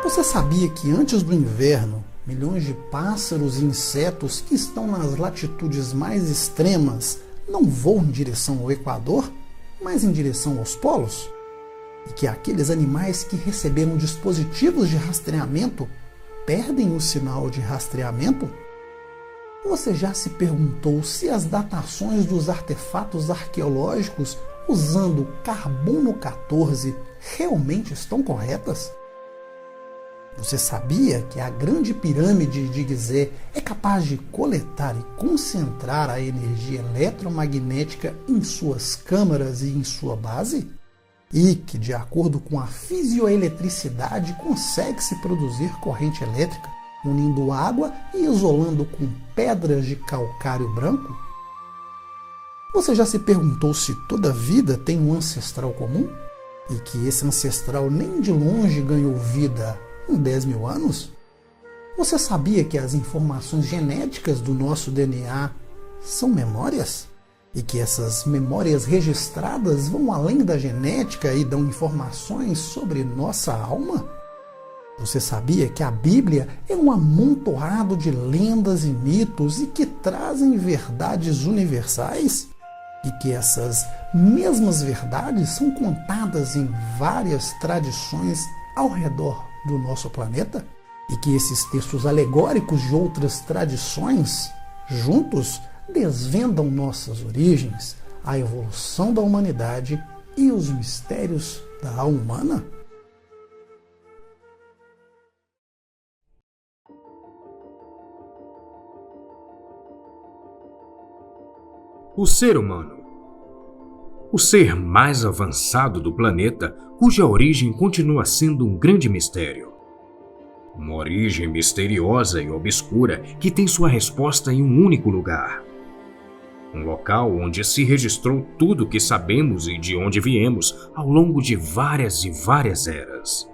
Você sabia que antes do inverno, milhões de pássaros e insetos que estão nas latitudes mais extremas não voam em direção ao Equador, mas em direção aos polos? E que aqueles animais que receberam dispositivos de rastreamento perdem o sinal de rastreamento? Você já se perguntou se as datações dos artefatos arqueológicos usando carbono 14 realmente estão corretas? Você sabia que a Grande Pirâmide de Gizé é capaz de coletar e concentrar a energia eletromagnética em suas câmaras e em sua base? E que, de acordo com a fisioeletricidade, consegue-se produzir corrente elétrica, unindo água e isolando com pedras de calcário branco? Você já se perguntou se toda vida tem um ancestral comum? E que esse ancestral nem de longe ganhou vida em 10 mil anos? Você sabia que as informações genéticas do nosso DNA são memórias? E que essas memórias registradas vão além da genética e dão informações sobre nossa alma? Você sabia que a Bíblia é um amontoado de lendas e mitos e que trazem verdades universais? E que essas mesmas verdades são contadas em várias tradições ao redor do nosso planeta? E que esses textos alegóricos de outras tradições, juntos, desvendam nossas origens, a evolução da humanidade e os mistérios da alma humana? O ser humano. O ser mais avançado do planeta, cuja origem continua sendo um grande mistério. Uma origem misteriosa e obscura que tem sua resposta em um único lugar. Um local onde se registrou tudo o que sabemos e de onde viemos ao longo de várias e várias eras.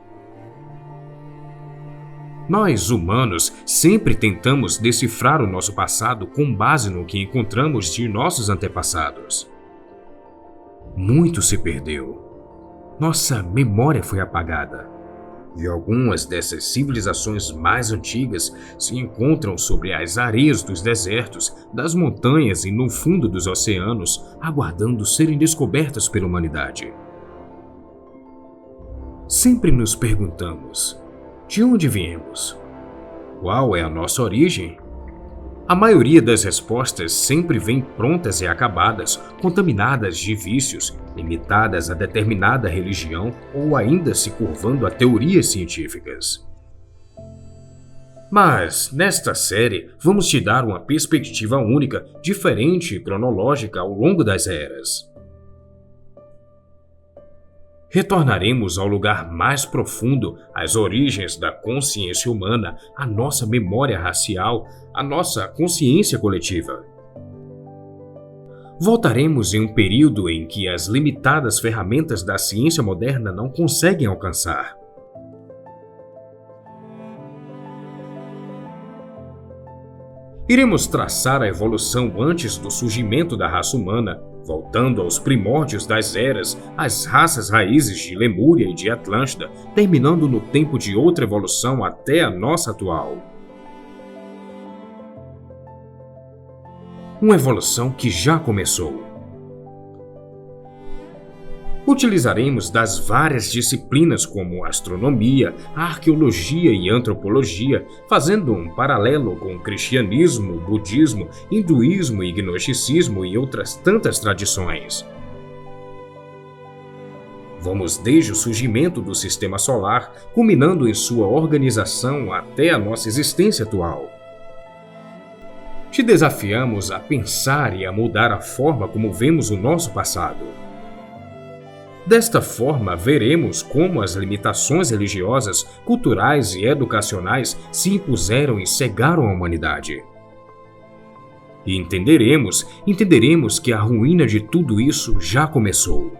Nós, humanos, sempre tentamos decifrar o nosso passado com base no que encontramos de nossos antepassados. Muito se perdeu. Nossa memória foi apagada. E algumas dessas civilizações mais antigas se encontram sobre as areias dos desertos, das montanhas e no fundo dos oceanos, aguardando serem descobertas pela humanidade. Sempre nos perguntamos: de onde viemos? Qual é a nossa origem? A maioria das respostas sempre vem prontas e acabadas, contaminadas de vícios, limitadas a determinada religião ou ainda se curvando a teorias científicas. Mas, nesta série, vamos te dar uma perspectiva única, diferente e cronológica ao longo das eras. Retornaremos ao lugar mais profundo, às origens da consciência humana, à nossa memória racial, à nossa consciência coletiva. Voltaremos em um período em que as limitadas ferramentas da ciência moderna não conseguem alcançar. Iremos traçar a evolução antes do surgimento da raça humana, voltando aos primórdios das eras, às raças raízes de Lemúria e de Atlântida, terminando no tempo de outra evolução até a nossa atual. Uma evolução que já começou. Utilizaremos das várias disciplinas como astronomia, arqueologia e antropologia, fazendo um paralelo com o cristianismo, budismo, hinduísmo e gnosticismo e outras tantas tradições. Vamos desde o surgimento do Sistema Solar, culminando em sua organização até a nossa existência atual. Te desafiamos a pensar e a mudar a forma como vemos o nosso passado. Desta forma, veremos como as limitações religiosas, culturais e educacionais se impuseram e cegaram a humanidade. E entenderemos que a ruína de tudo isso já começou.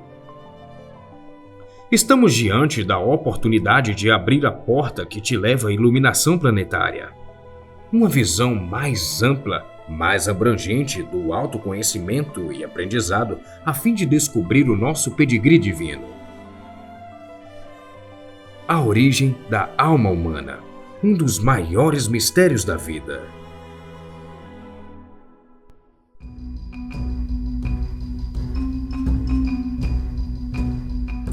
Estamos diante da oportunidade de abrir a porta que te leva à iluminação planetária. Uma visão mais ampla, mais abrangente do autoconhecimento e aprendizado a fim de descobrir o nosso pedigree divino. A origem da alma humana, um dos maiores mistérios da vida.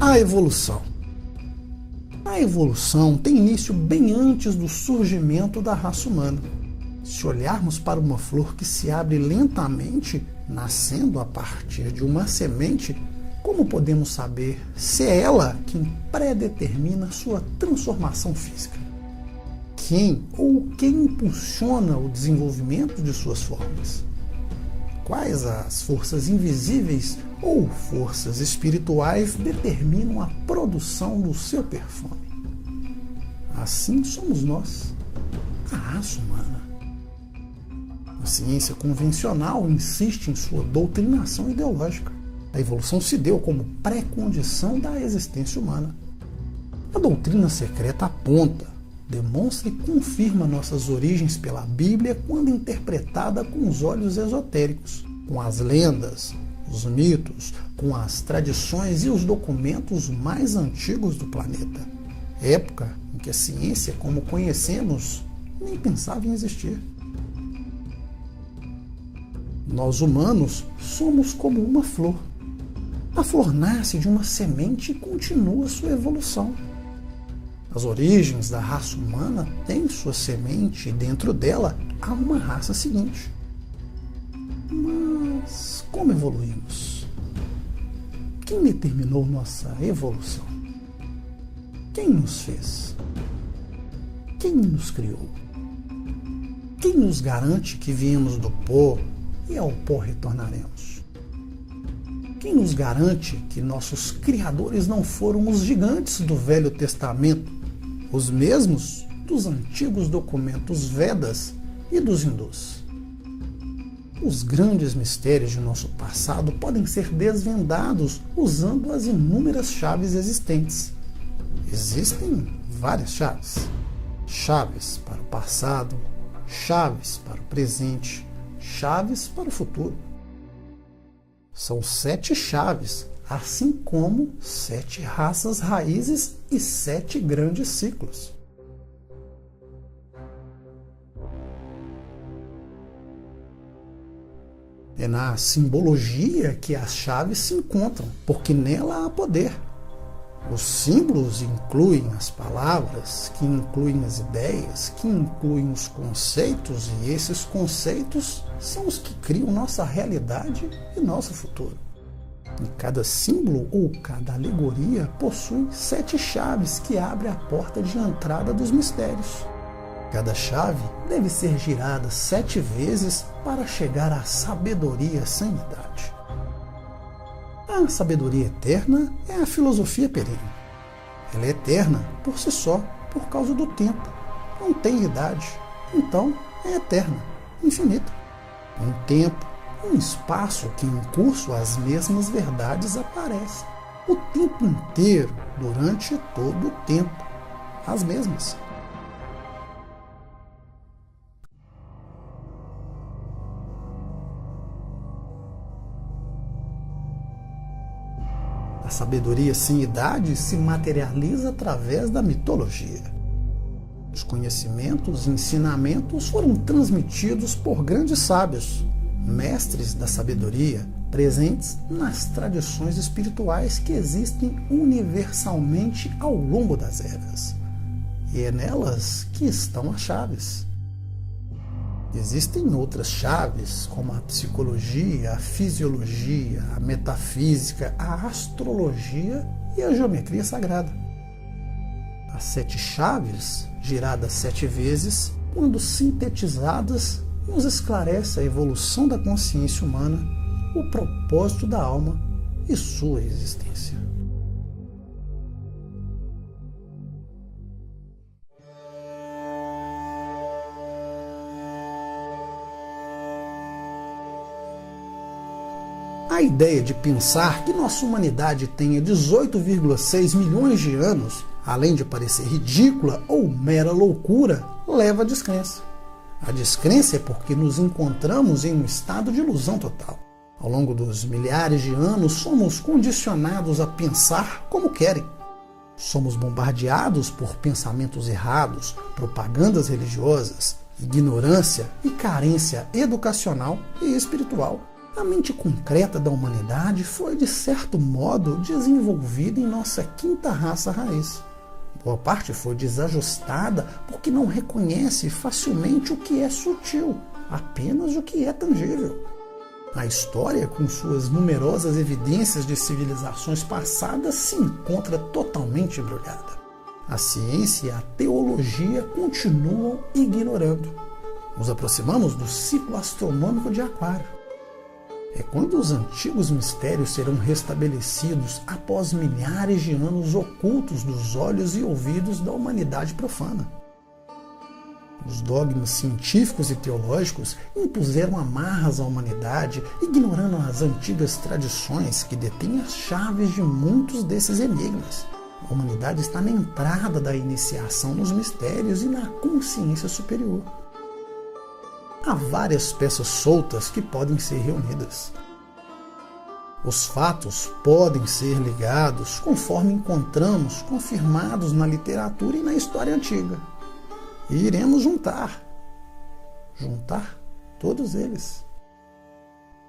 A evolução. A evolução tem início bem antes do surgimento da raça humana. Se olharmos para uma flor que se abre lentamente, nascendo a partir de uma semente, como podemos saber se é ela quem predetermina sua transformação física? Quem ou quem impulsiona o desenvolvimento de suas formas? Quais as forças invisíveis ou forças espirituais determinam a produção do seu perfume? Assim somos nós, a raça humana. A ciência convencional insiste em sua doutrinação ideológica. A evolução se deu como pré-condição da existência humana. A doutrina secreta aponta, demonstra e confirma nossas origens pela Bíblia quando interpretada com os olhos esotéricos, com as lendas, os mitos, com as tradições e os documentos mais antigos do planeta. Época em que a ciência, como conhecemos, nem pensava em existir. Nós humanos somos como uma flor. A flor nasce de uma semente e continua sua evolução. As origens da raça humana têm sua semente e dentro dela há uma raça seguinte. Mas como evoluímos? Quem determinou nossa evolução? Quem nos fez? Quem nos criou? Quem nos garante que viemos do pó e ao pó retornaremos? Quem nos garante que nossos criadores não foram os gigantes do Velho Testamento, os mesmos dos antigos documentos Vedas e dos hindus? Os grandes mistérios de nosso passado podem ser desvendados usando as inúmeras chaves existentes. Existem várias chaves. Chaves para o passado, chaves para o presente, chaves para o futuro. São 7 chaves, assim como 7 raças raízes e 7 grandes ciclos. É na simbologia que as chaves se encontram, porque nela há poder. Os símbolos incluem as palavras, que incluem as ideias, que incluem os conceitos, e esses conceitos são os que criam nossa realidade e nosso futuro. E cada símbolo ou cada alegoria possui 7 chaves que abrem a porta de entrada dos mistérios. Cada chave deve ser girada 7 vezes para chegar à sabedoria sem idade. A sabedoria eterna é a filosofia perene. Ela é eterna por si só, por causa do tempo. Não tem idade, então é eterna, infinita. Um tempo, um espaço que em curso as mesmas verdades aparecem. O tempo inteiro, durante todo o tempo, as mesmas. A sabedoria sem idade se materializa através da mitologia. Os conhecimentos e ensinamentos foram transmitidos por grandes sábios, mestres da sabedoria, presentes nas tradições espirituais que existem universalmente ao longo das eras. E é nelas que estão as chaves. Existem outras chaves, como a psicologia, a fisiologia, a metafísica, a astrologia e a geometria sagrada. As 7 chaves, giradas 7 vezes, quando sintetizadas, nos esclarece a evolução da consciência humana, o propósito da alma e sua existência. A ideia de pensar que nossa humanidade tenha 18,6 milhões de anos, além de parecer ridícula ou mera loucura, leva à descrença. A descrença é porque nos encontramos em um estado de ilusão total. Ao longo dos milhares de anos, somos condicionados a pensar como querem. Somos bombardeados por pensamentos errados, propagandas religiosas, ignorância e carência educacional e espiritual. A mente concreta da humanidade foi, de certo modo, desenvolvida em nossa quinta raça raiz. Boa parte foi desajustada porque não reconhece facilmente o que é sutil, apenas o que é tangível. A história, com suas numerosas evidências de civilizações passadas, se encontra totalmente embrulhada. A ciência e a teologia continuam ignorando. Nos aproximamos do ciclo astronômico de Aquário. É quando os antigos mistérios serão restabelecidos após milhares de anos ocultos dos olhos e ouvidos da humanidade profana. Os dogmas científicos e teológicos impuseram amarras à humanidade, ignorando as antigas tradições que detêm as chaves de muitos desses enigmas. A humanidade está na entrada da iniciação nos mistérios e na consciência superior. Há várias peças soltas que podem ser reunidas. Os fatos podem ser ligados conforme encontramos confirmados na literatura e na história antiga. E iremos juntar todos eles.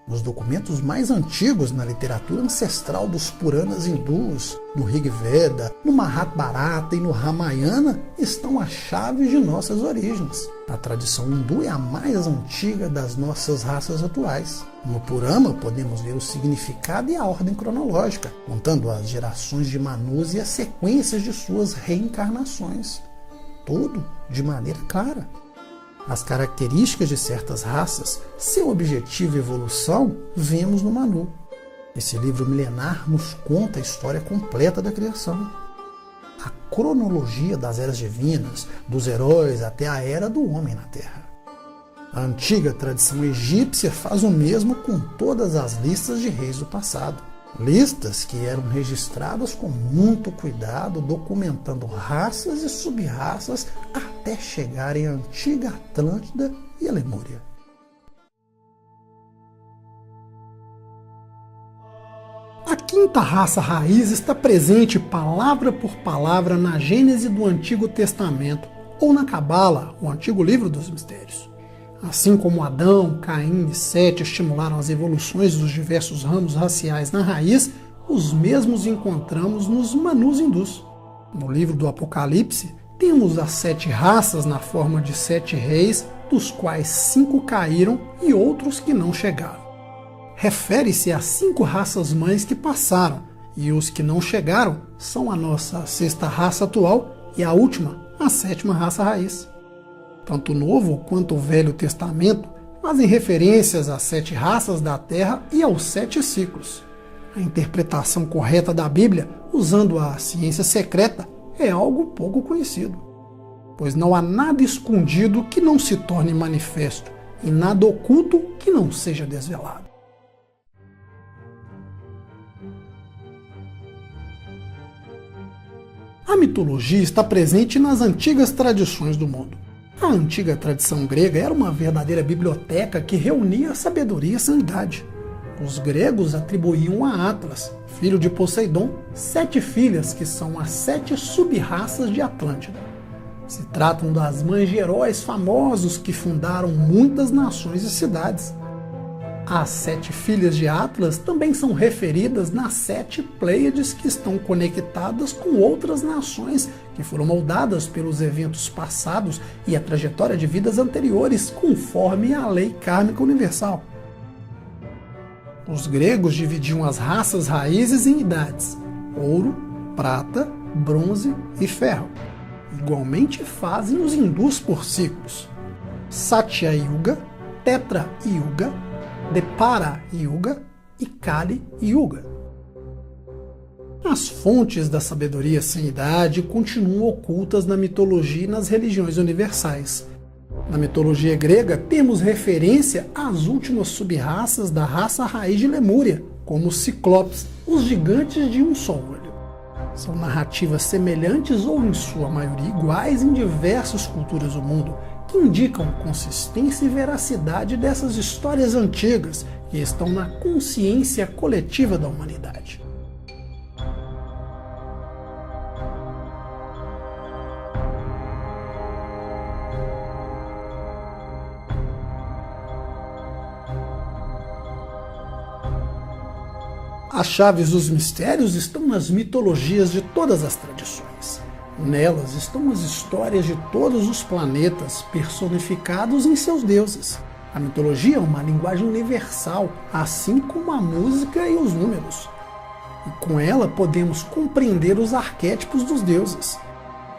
Nos documentos mais antigos na literatura ancestral dos Puranas hindus, no Rig Veda, no Mahabharata e no Ramayana, estão as chaves de nossas origens. A tradição hindu é a mais antiga das nossas raças atuais. No Purana podemos ver o significado e a ordem cronológica, contando as gerações de Manus e as sequências de suas reencarnações. Tudo de maneira clara. As características de certas raças, seu objetivo e evolução, vemos no Manu. Esse livro milenar nos conta a história completa da criação. A cronologia das eras divinas, dos heróis até a era do homem na Terra. A antiga tradição egípcia faz o mesmo com todas as listas de reis do passado. Listas que eram registradas com muito cuidado, documentando raças e sub-raças até chegarem à antiga Atlântida e a Lemúria. A quinta raça raiz está presente palavra por palavra na Gênese do Antigo Testamento ou na Cabala, o Antigo Livro dos Mistérios. Assim como Adão, Caim e Sete estimularam as evoluções dos diversos ramos raciais na raiz, os mesmos encontramos nos Manus hindus. No livro do Apocalipse, temos as 7 raças na forma de 7 reis, dos quais 5 caíram e outros que não chegaram. Refere-se às 5 raças-mães que passaram, e os que não chegaram são a nossa 6ª raça atual e a última, a 7ª raça raiz. Tanto o Novo quanto o Velho Testamento fazem referências às 7 raças da Terra e aos 7 ciclos. A interpretação correta da Bíblia, usando a ciência secreta, é algo pouco conhecido, pois não há nada escondido que não se torne manifesto e nada oculto que não seja desvelado. A mitologia está presente nas antigas tradições do mundo. A antiga tradição grega era uma verdadeira biblioteca que reunia sabedoria e sanidade. Os gregos atribuíam a Atlas, filho de Poseidon, 7 filhas que são as 7 sub-raças de Atlântida. Se tratam das mães de heróis famosos que fundaram muitas nações e cidades. As 7 filhas de Atlas também são referidas nas 7 Pleiades que estão conectadas com outras nações que foram moldadas pelos eventos passados e a trajetória de vidas anteriores, conforme a lei kármica universal. Os gregos dividiam as raças raízes em idades: ouro, prata, bronze e ferro. Igualmente fazem os hindus por ciclos: Satya Yuga, Tetra Yuga, Depara Yuga e Kali Yuga. As fontes da sabedoria sem idade continuam ocultas na mitologia e nas religiões universais. Na mitologia grega, temos referência às últimas sub-raças da raça raiz de Lemúria, como os Ciclopes, os gigantes de um só olho. São narrativas semelhantes ou, em sua maioria, iguais em diversas culturas do mundo, que indicam consistência e veracidade dessas histórias antigas que estão na consciência coletiva da humanidade. As chaves dos mistérios estão nas mitologias de todas as tradições. Nelas estão as histórias de todos os planetas personificados em seus deuses. A mitologia é uma linguagem universal, assim como a música e os números. E com ela podemos compreender os arquétipos dos deuses.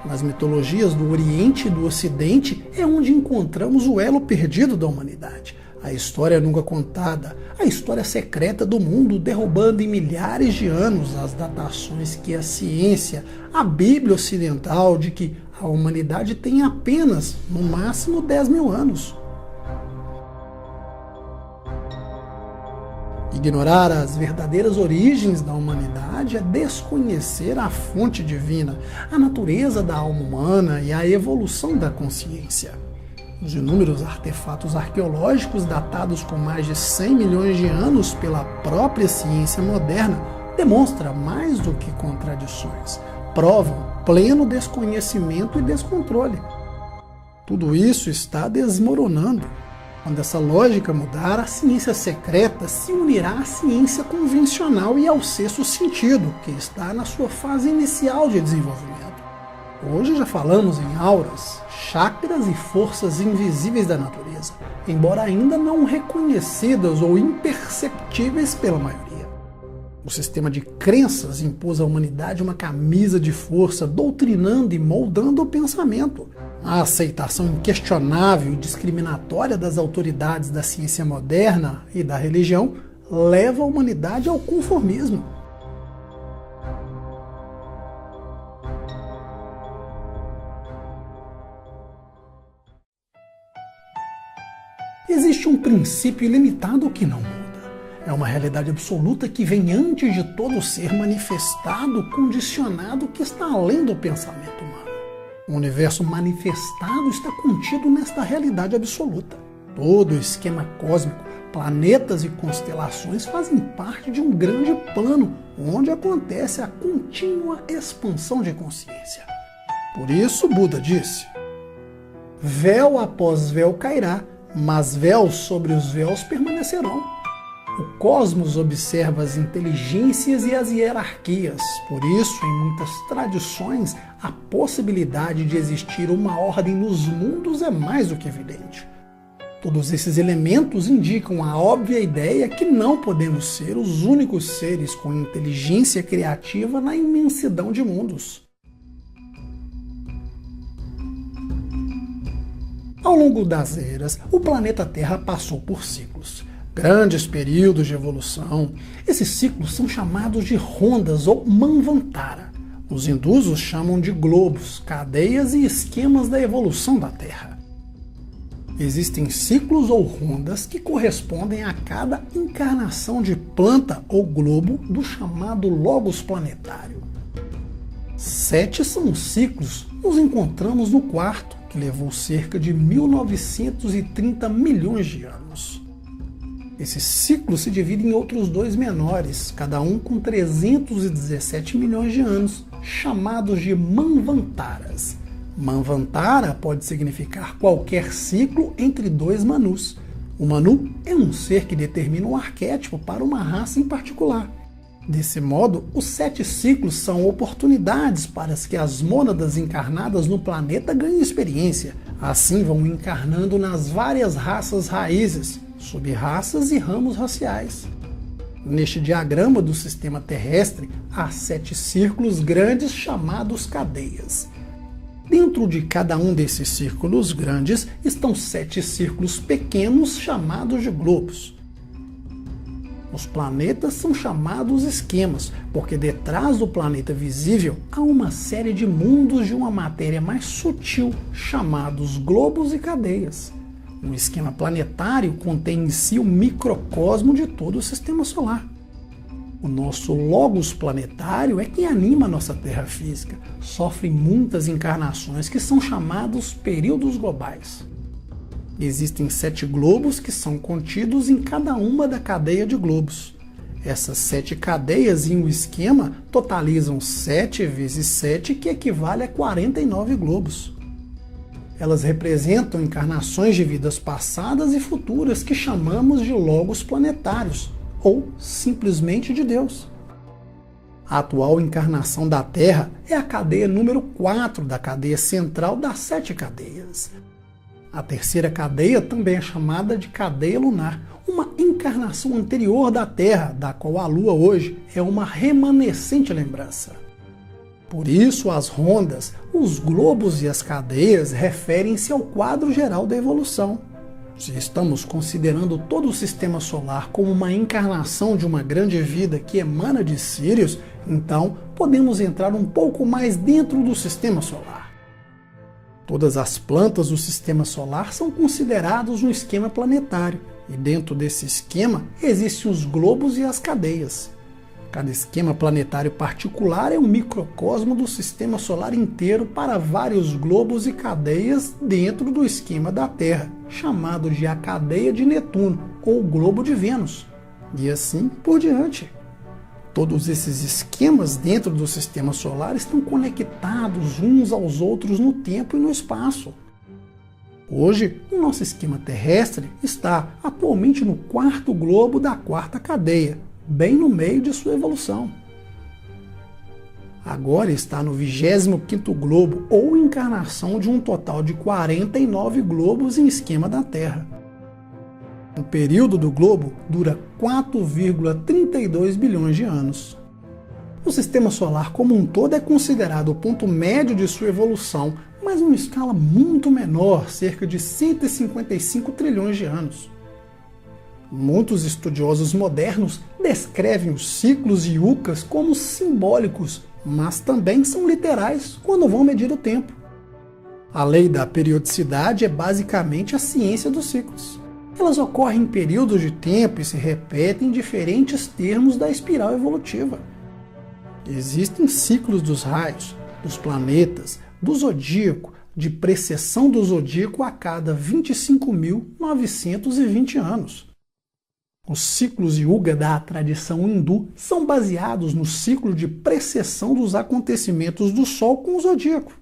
Nas mitologias do Oriente e do Ocidente é onde encontramos o elo perdido da humanidade. A história nunca contada, a história secreta do mundo, derrubando em milhares de anos as datações que a ciência, a Bíblia ocidental, de que a humanidade tem apenas, no máximo, 10 mil anos. Ignorar as verdadeiras origens da humanidade é desconhecer a fonte divina, a natureza da alma humana e a evolução da consciência. Os inúmeros artefatos arqueológicos datados com mais de 100 milhões de anos pela própria ciência moderna demonstram mais do que contradições, provam pleno desconhecimento e descontrole. Tudo isso está desmoronando. Quando essa lógica mudar, a ciência secreta se unirá à ciência convencional e ao sexto sentido, que está na sua fase inicial de desenvolvimento. Hoje já falamos em auras, chakras e forças invisíveis da natureza, embora ainda não reconhecidas ou imperceptíveis pela maioria. O sistema de crenças impôs à humanidade uma camisa de força, doutrinando e moldando o pensamento. A aceitação inquestionável e discriminatória das autoridades da ciência moderna e da religião leva a humanidade ao conformismo. Existe um princípio ilimitado que não muda. É uma realidade absoluta que vem antes de todo ser manifestado, condicionado, que está além do pensamento humano. O universo manifestado está contido nesta realidade absoluta. Todo o esquema cósmico, planetas e constelações fazem parte de um grande plano, onde acontece a contínua expansão de consciência. Por isso, Buda disse: véu após véu cairá, mas véus sobre os véus permanecerão. O cosmos observa as inteligências e as hierarquias. Por isso, em muitas tradições, a possibilidade de existir uma ordem nos mundos é mais do que evidente. Todos esses elementos indicam a óbvia ideia que não podemos ser os únicos seres com inteligência criativa na imensidão de mundos. Ao longo das eras, o planeta Terra passou por ciclos. Grandes períodos de evolução. Esses ciclos são chamados de rondas ou manvantara. Os hindus os chamam de globos, cadeias e esquemas da evolução da Terra. Existem ciclos ou rondas que correspondem a cada encarnação de planta ou globo do chamado logos planetário. 7 são os ciclos, nos encontramos no quarto, que levou cerca de 1930 milhões de anos. Esse ciclo se divide em outros 2 menores, cada um com 317 milhões de anos, chamados de manvantaras. Manvantara pode significar qualquer ciclo entre 2 manus. O manu é um ser que determina um arquétipo para uma raça em particular. Desse modo, os 7 ciclos são oportunidades para que as mônadas encarnadas no planeta ganhem experiência. Assim vão encarnando nas várias raças raízes, sub-raças e ramos raciais. Neste diagrama do sistema terrestre, há 7 círculos grandes chamados cadeias. Dentro de cada um desses círculos grandes estão 7 círculos pequenos chamados de globos. Os planetas são chamados esquemas, porque detrás do planeta visível há uma série de mundos de uma matéria mais sutil, chamados globos e cadeias. Um esquema planetário contém em si o microcosmo de todo o sistema solar. O nosso logos planetário é quem anima a nossa Terra física. Sofre muitas encarnações que são chamados períodos globais. Existem 7 globos que são contidos em cada uma da cadeia de globos. Essas 7 cadeias em um esquema totalizam 7 vezes 7, que equivale a 49 globos. Elas representam encarnações de vidas passadas e futuras que chamamos de logos planetários, ou simplesmente de Deus. A atual encarnação da Terra é a cadeia número 4 da cadeia central das 7 cadeias. A terceira cadeia também é chamada de cadeia lunar, uma encarnação anterior da Terra, da qual a Lua hoje é uma remanescente lembrança. Por isso, as rondas, os globos e as cadeias referem-se ao quadro geral da evolução. Se estamos considerando todo o sistema solar como uma encarnação de uma grande vida que emana de Sírius, então podemos entrar um pouco mais dentro do sistema solar. Todas as plantas do sistema solar são consideradas no esquema planetário, e dentro desse esquema existem os globos e as cadeias. Cada esquema planetário particular é um microcosmo do sistema solar inteiro para vários globos e cadeias dentro do esquema da Terra, chamado de a cadeia de Netuno ou o globo de Vênus, e assim por diante. Todos esses esquemas dentro do sistema solar estão conectados uns aos outros no tempo e no espaço. Hoje, o nosso esquema terrestre está atualmente no 4º globo da 4ª cadeia, bem no meio de sua evolução. Agora está no 25º globo, ou encarnação de um total de 49 globos em esquema da Terra. O período do globo dura 4,32 bilhões de anos. O sistema solar como um todo é considerado o ponto médio de sua evolução, mas em uma escala muito menor, cerca de 155 trilhões de anos. Muitos estudiosos modernos descrevem os ciclos e yugas como simbólicos, mas também são literais quando vão medir o tempo. A lei da periodicidade é basicamente a ciência dos ciclos. Elas ocorrem em períodos de tempo e se repetem em diferentes termos da espiral evolutiva. Existem ciclos dos raios, dos planetas, do zodíaco, de precessão do zodíaco a cada 25.920 anos. Os ciclos yuga da tradição hindu são baseados no ciclo de precessão dos acontecimentos do Sol com o zodíaco.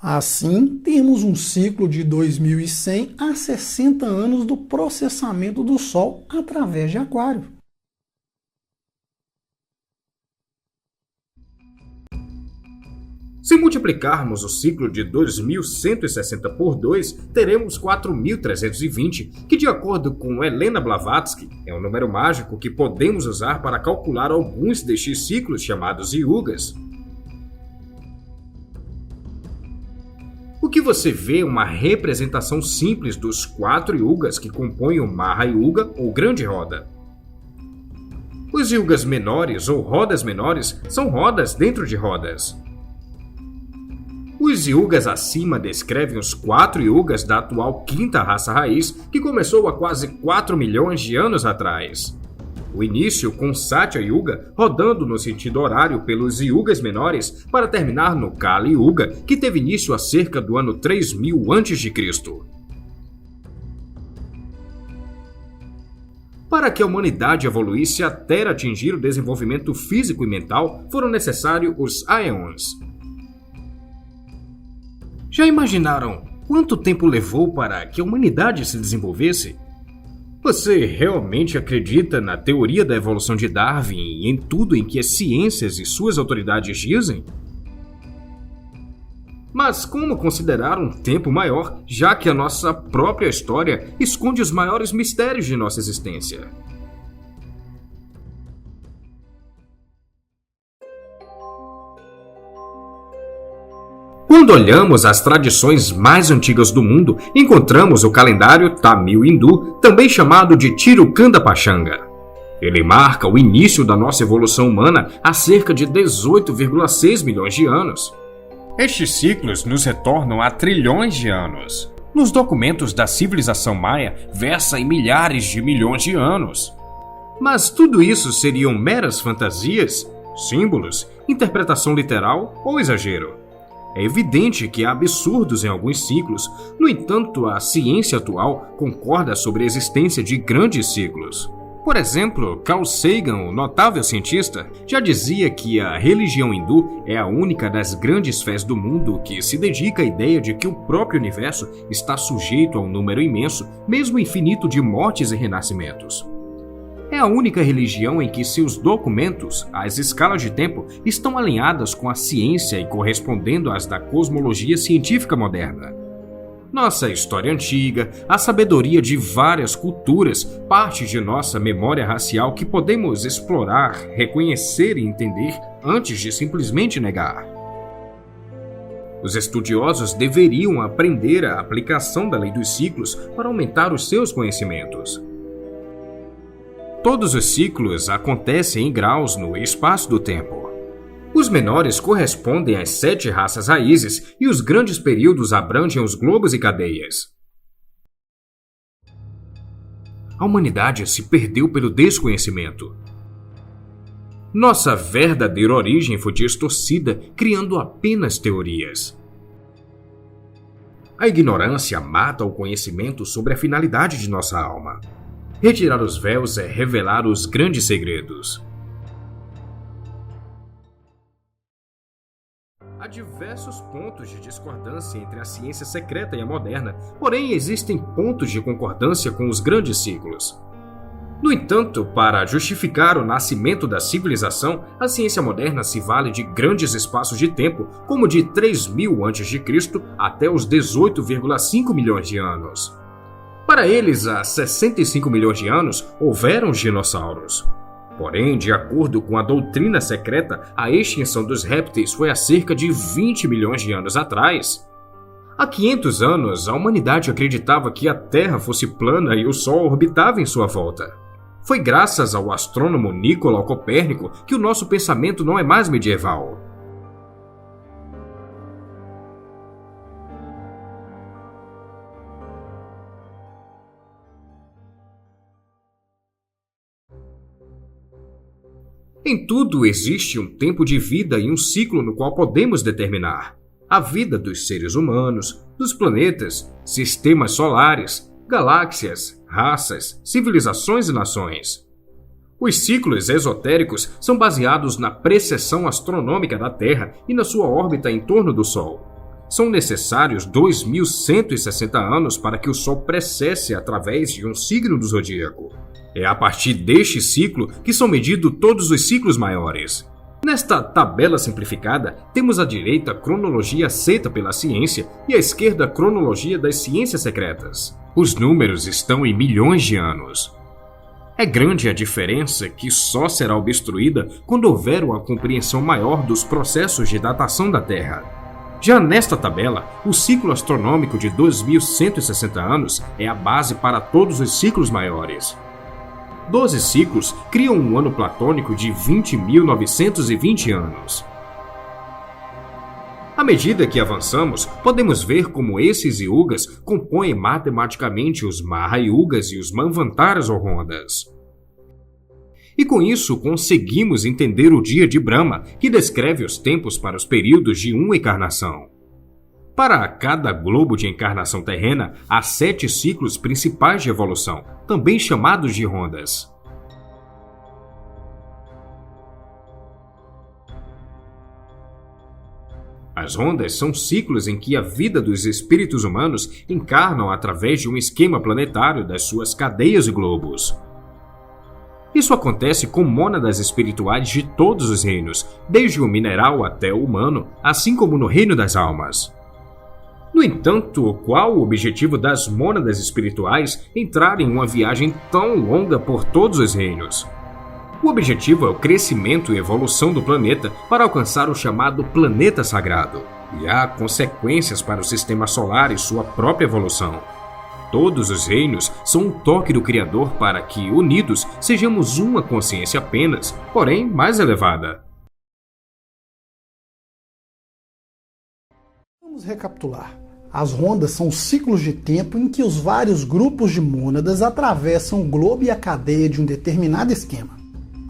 Assim, temos um ciclo de 2100 a 60 anos do processamento do Sol através de Aquário. Se multiplicarmos o ciclo de 2160 por 2, teremos 4.320, que, de acordo com Helena Blavatsky, é um número mágico que podemos usar para calcular alguns destes ciclos chamados yugas. O que você vê é uma representação simples dos 4 yugas que compõem o Maha Yuga ou Grande Roda. Os yugas menores ou rodas menores são rodas dentro de rodas. Os yugas acima descrevem os 4 yugas da atual 5ª raça raiz, que começou há quase 4 milhões de anos atrás. O início com Satya Yuga, rodando no sentido horário pelos yugas menores, para terminar no Kali Yuga, que teve início a cerca do ano 3000 a.C. Para que a humanidade evoluísse até atingir o desenvolvimento físico e mental, foram necessários os Aeons. Já imaginaram quanto tempo levou para que a humanidade se desenvolvesse? Você realmente acredita na teoria da evolução de Darwin e em tudo em que as ciências e suas autoridades dizem? Mas como considerar um tempo maior, já que a nossa própria história esconde os maiores mistérios de nossa existência? Quando olhamos as tradições mais antigas do mundo, encontramos o calendário Tamil Hindu, também chamado de Tirukanda Pachanga. Ele marca o início da nossa evolução humana há cerca de 18,6 milhões de anos. Estes ciclos nos retornam a trilhões de anos. Nos documentos da civilização maia, versa em milhares de milhões de anos. Mas tudo isso seriam meras fantasias, símbolos, interpretação literal ou exagero? É evidente que há absurdos em alguns ciclos, no entanto, a ciência atual concorda sobre a existência de grandes ciclos. Por exemplo, Carl Sagan, o notável cientista, já dizia que a religião hindu é a única das grandes fés do mundo que se dedica à ideia de que o próprio universo está sujeito a um número imenso, mesmo infinito, de mortes e renascimentos. É a única religião em que seus documentos, as escalas de tempo, estão alinhadas com a ciência e correspondendo às da cosmologia científica moderna. Nossa história antiga, a sabedoria de várias culturas, parte de nossa memória racial que podemos explorar, reconhecer e entender antes de simplesmente negar. Os estudiosos deveriam aprender a aplicação da lei dos ciclos para aumentar os seus conhecimentos. Todos os ciclos acontecem em graus no espaço do tempo. Os menores correspondem às 7 raças raízes e os grandes períodos abrangem os globos e cadeias. A humanidade se perdeu pelo desconhecimento. Nossa verdadeira origem foi distorcida, criando apenas teorias. A ignorância mata o conhecimento sobre a finalidade de nossa alma. Retirar os véus é revelar os grandes segredos. Há diversos pontos de discordância entre a ciência secreta e a moderna, porém existem pontos de concordância com os grandes ciclos. No entanto, para justificar o nascimento da civilização, a ciência moderna se vale de grandes espaços de tempo, como de 3000 a.C. até os 18,5 milhões de anos. Para eles, há 65 milhões de anos, houveram dinossauros. Porém, de acordo com a doutrina secreta, a extinção dos répteis foi há cerca de 20 milhões de anos atrás. Há 500 anos, a humanidade acreditava que a Terra fosse plana e o Sol orbitava em sua volta. Foi graças ao astrônomo Nicolau Copérnico que o nosso pensamento não é mais medieval. Em tudo existe um tempo de vida e um ciclo no qual podemos determinar a vida dos seres humanos, dos planetas, sistemas solares, galáxias, raças, civilizações e nações. Os ciclos esotéricos são baseados na precessão astronômica da Terra e na sua órbita em torno do Sol. São necessários 2160 anos para que o Sol precesse através de um signo do zodíaco. É a partir deste ciclo que são medidos todos os ciclos maiores. Nesta tabela simplificada, temos à direita a cronologia aceita pela ciência e à esquerda a cronologia das ciências secretas. Os números estão em milhões de anos. É grande a diferença que só será obstruída quando houver uma compreensão maior dos processos de datação da Terra. Já nesta tabela, o ciclo astronômico de 2160 anos é a base para todos os ciclos maiores. 12 ciclos criam um ano platônico de 20.920 anos. À medida que avançamos, podemos ver como esses yugas compõem matematicamente os Mahayugas e os Manvantaras ou Rondas. E com isso conseguimos entender o dia de Brahma, que descreve os tempos para os períodos de uma encarnação. Para cada globo de encarnação terrena, há 7 ciclos principais de evolução, também chamados de rondas. As rondas são ciclos em que a vida dos espíritos humanos encarnam através de um esquema planetário das suas cadeias e globos. Isso acontece com mônadas espirituais de todos os reinos, desde o mineral até o humano, assim como no reino das almas. No entanto, qual o objetivo das mônadas espirituais entrar em uma viagem tão longa por todos os reinos? O objetivo é o crescimento e evolução do planeta para alcançar o chamado planeta sagrado. E há consequências para o sistema solar e sua própria evolução. Todos os reinos são um toque do Criador para que, unidos, sejamos uma consciência apenas, porém mais elevada. Vamos recapitular. As rondas são ciclos de tempo em que os vários grupos de mônadas atravessam o globo e a cadeia de um determinado esquema.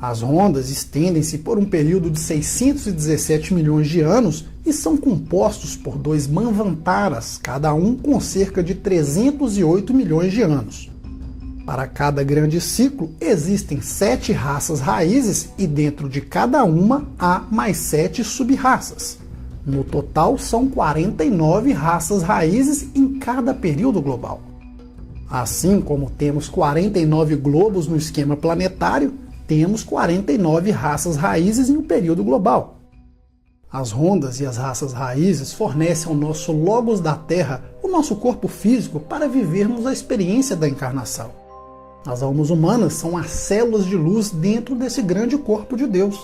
As rondas estendem-se por um período de 617 milhões de anos e são compostos por 2 Manvantaras, cada um com cerca de 308 milhões de anos. Para cada grande ciclo, existem 7 raças raízes e dentro de cada uma há mais 7 sub-raças. No total, são 49 raças raízes em cada período global. Assim como temos 49 globos no esquema planetário, temos 49 raças raízes em um período global. As rondas e as raças raízes fornecem ao nosso logos da Terra o nosso corpo físico para vivermos a experiência da encarnação. As almas humanas são as células de luz dentro desse grande corpo de Deus.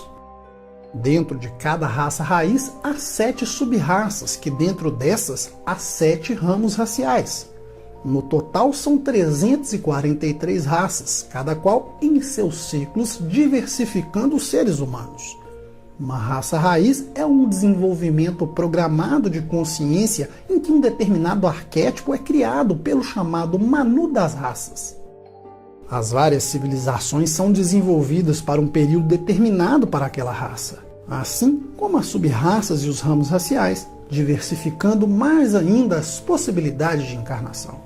Dentro de cada raça raiz há 7 sub-raças, que dentro dessas há 7 ramos raciais. No total são 343 raças, cada qual em seus ciclos diversificando os seres humanos. Uma raça raiz é um desenvolvimento programado de consciência em que um determinado arquétipo é criado pelo chamado Manu das raças. As várias civilizações são desenvolvidas para um período determinado para aquela raça, assim como as sub-raças e os ramos raciais, diversificando mais ainda as possibilidades de encarnação.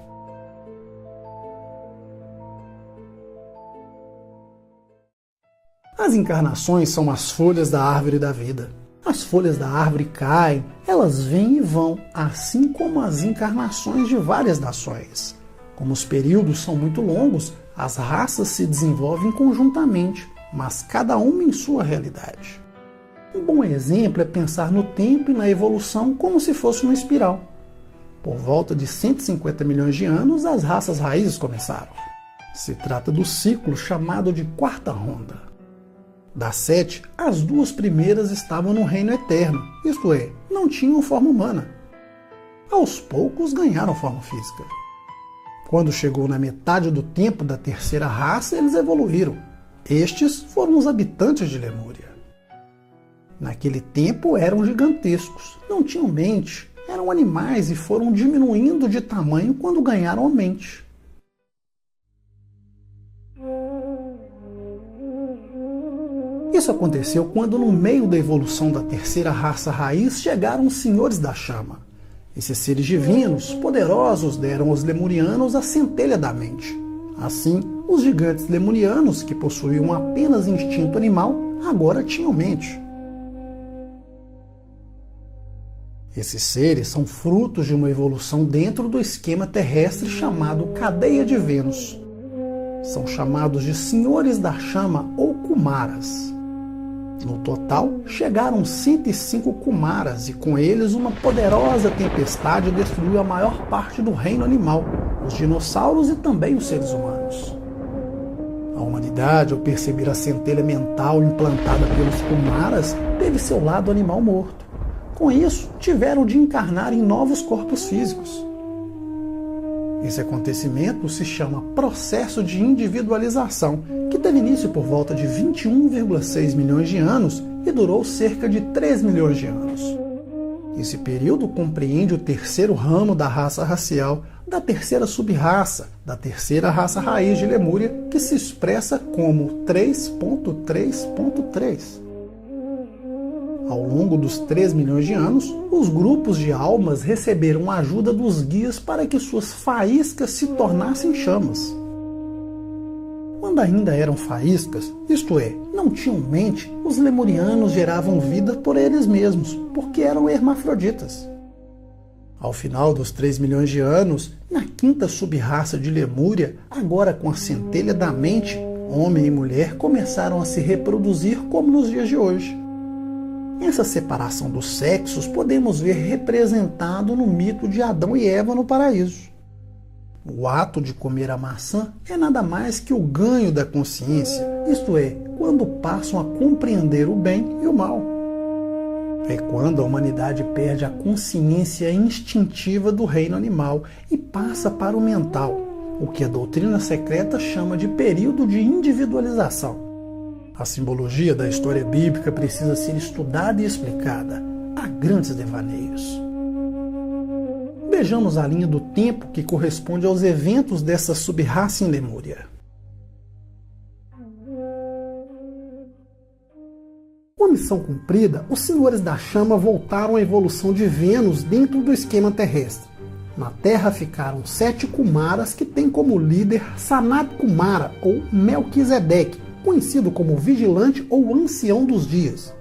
As encarnações são as folhas da árvore da vida. As folhas da árvore caem, elas vêm e vão, assim como as encarnações de várias nações. Como os períodos são muito longos, as raças se desenvolvem conjuntamente, mas cada uma em sua realidade. Um bom exemplo é pensar no tempo e na evolução como se fosse uma espiral. Por volta de 150 milhões de anos, as raças raízes começaram. Se trata do ciclo chamado de quarta ronda. Das 7, as 2 primeiras estavam no reino eterno, isto é, não tinham forma humana. Aos poucos ganharam forma física. Quando chegou na metade do tempo da terceira raça, eles evoluíram. Estes foram os habitantes de Lemúria. Naquele tempo eram gigantescos, não tinham mente, eram animais e foram diminuindo de tamanho quando ganharam a mente. Isso aconteceu quando, no meio da evolução da terceira raça raiz, chegaram os Senhores da Chama. Esses seres divinos, poderosos, deram aos lemurianos a centelha da mente. Assim, os gigantes lemurianos, que possuíam apenas instinto animal, agora tinham mente. Esses seres são frutos de uma evolução dentro do esquema terrestre chamado Cadeia de Vênus. São chamados de Senhores da Chama ou Kumaras. No total, chegaram 105 Kumaras e com eles uma poderosa tempestade destruiu a maior parte do reino animal, os dinossauros e também os seres humanos. A humanidade, ao perceber a centelha mental implantada pelos Kumaras, teve seu lado animal morto. Com isso, tiveram de encarnar em novos corpos físicos. Esse acontecimento se chama processo de individualização, que teve início por volta de 21,6 milhões de anos e durou cerca de 3 milhões de anos. Esse período compreende o terceiro ramo da raça racial, da terceira sub-raça, da terceira raça raiz de Lemúria, que se expressa como 3.3.3. Ao longo dos 3 milhões de anos, os grupos de almas receberam a ajuda dos guias para que suas faíscas se tornassem chamas. Quando ainda eram faíscas, isto é, não tinham mente, os lemurianos geravam vida por eles mesmos, porque eram hermafroditas. Ao final dos 3 milhões de anos, na quinta sub-raça de Lemúria, agora com a centelha da mente, homem e mulher começaram a se reproduzir como nos dias de hoje. Essa separação dos sexos podemos ver representado no mito de Adão e Eva no paraíso. O ato de comer a maçã é nada mais que o ganho da consciência, isto é, quando passam a compreender o bem e o mal. É quando a humanidade perde a consciência instintiva do reino animal e passa para o mental, o que a doutrina secreta chama de período de individualização. A simbologia da história bíblica precisa ser estudada e explicada. Há grandes devaneios. Vejamos a linha do tempo que corresponde aos eventos dessa sub-raça em Lemúria. Com a missão cumprida, os Senhores da Chama voltaram à evolução de Vênus dentro do esquema terrestre. Na Terra ficaram 7 Kumaras que têm como líder Sanat Kumara ou Melquisedeque, conhecido como Vigilante ou Ancião dos Dias.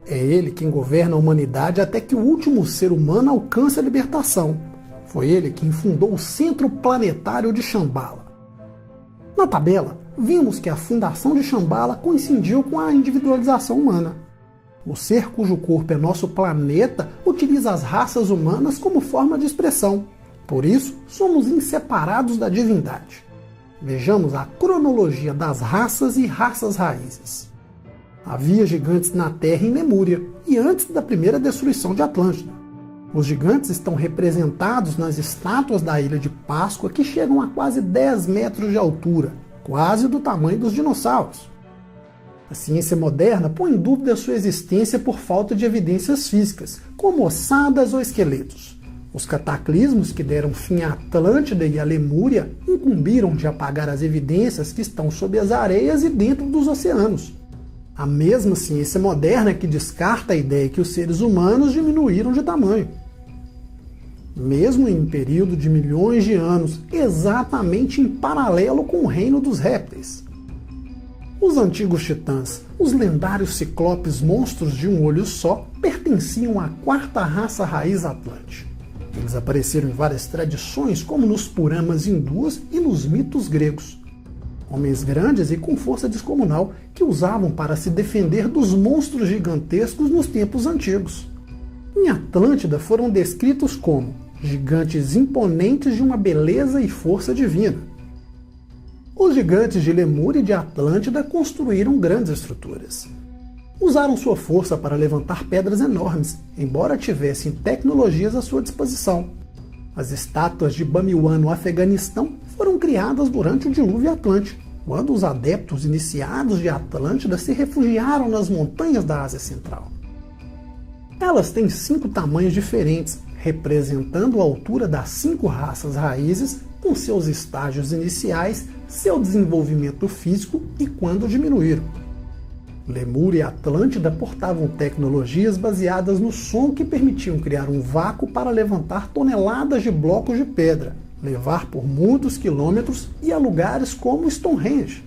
É ele quem governa a humanidade até que o último ser humano alcance a libertação. Foi ele quem fundou o Centro Planetário de Shambhala. Na tabela, vimos que a fundação de Shambhala coincidiu com a individualização humana. O ser cujo corpo é nosso planeta utiliza as raças humanas como forma de expressão. Por isso, somos inseparados da divindade. Vejamos a cronologia das raças e raças raízes. Havia gigantes na Terra em Lemúria e antes da primeira destruição de Atlântida. Os gigantes estão representados nas estátuas da Ilha de Páscoa que chegam a quase 10 metros de altura, quase do tamanho dos dinossauros. A ciência moderna põe em dúvida sua existência por falta de evidências físicas, como ossadas ou esqueletos. Os cataclismos que deram fim à Atlântida e à Lemúria incumbiram de apagar as evidências que estão sob as areias e dentro dos oceanos. A mesma ciência moderna que descarta a ideia que os seres humanos diminuíram de tamanho. Mesmo em um período de milhões de anos, exatamente em paralelo com o reino dos répteis. Os antigos titãs, os lendários ciclopes monstros de um olho só, pertenciam à quarta raça raiz atlântica. Eles apareceram em várias tradições, como nos Puranas hindus e nos mitos gregos. Homens grandes e com força descomunal que usavam para se defender dos monstros gigantescos nos tempos antigos. Em Atlântida foram descritos como gigantes imponentes de uma beleza e força divina. Os gigantes de Lemúria e de Atlântida construíram grandes estruturas. Usaram sua força para levantar pedras enormes, embora tivessem tecnologias à sua disposição. As estátuas de Bamiyan no Afeganistão foram criadas durante o dilúvio atlântico, quando os adeptos iniciados de Atlântida se refugiaram nas montanhas da Ásia Central. Elas têm 5 tamanhos diferentes, representando a altura das 5 raças raízes, com seus estágios iniciais, seu desenvolvimento físico e quando diminuíram. Lemúria e Atlântida portavam tecnologias baseadas no som que permitiam criar um vácuo para levantar toneladas de blocos de pedra, levar por muitos quilômetros e a lugares como Stonehenge.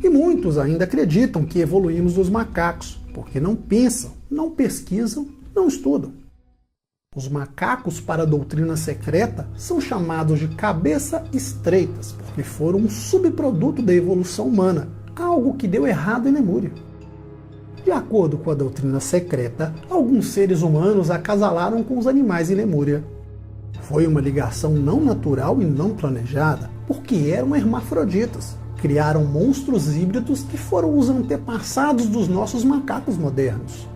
E muitos ainda acreditam que evoluímos dos macacos, porque não pensam, não pesquisam, não estudam. Os macacos, para a doutrina secreta, são chamados de cabeça estreitas, porque foram um subproduto da evolução humana, algo que deu errado em Lemúria. De acordo com a doutrina secreta, alguns seres humanos acasalaram com os animais em Lemúria. Foi uma ligação não natural e não planejada, porque eram hermafroditas. Criaram monstros híbridos que foram os antepassados dos nossos macacos modernos.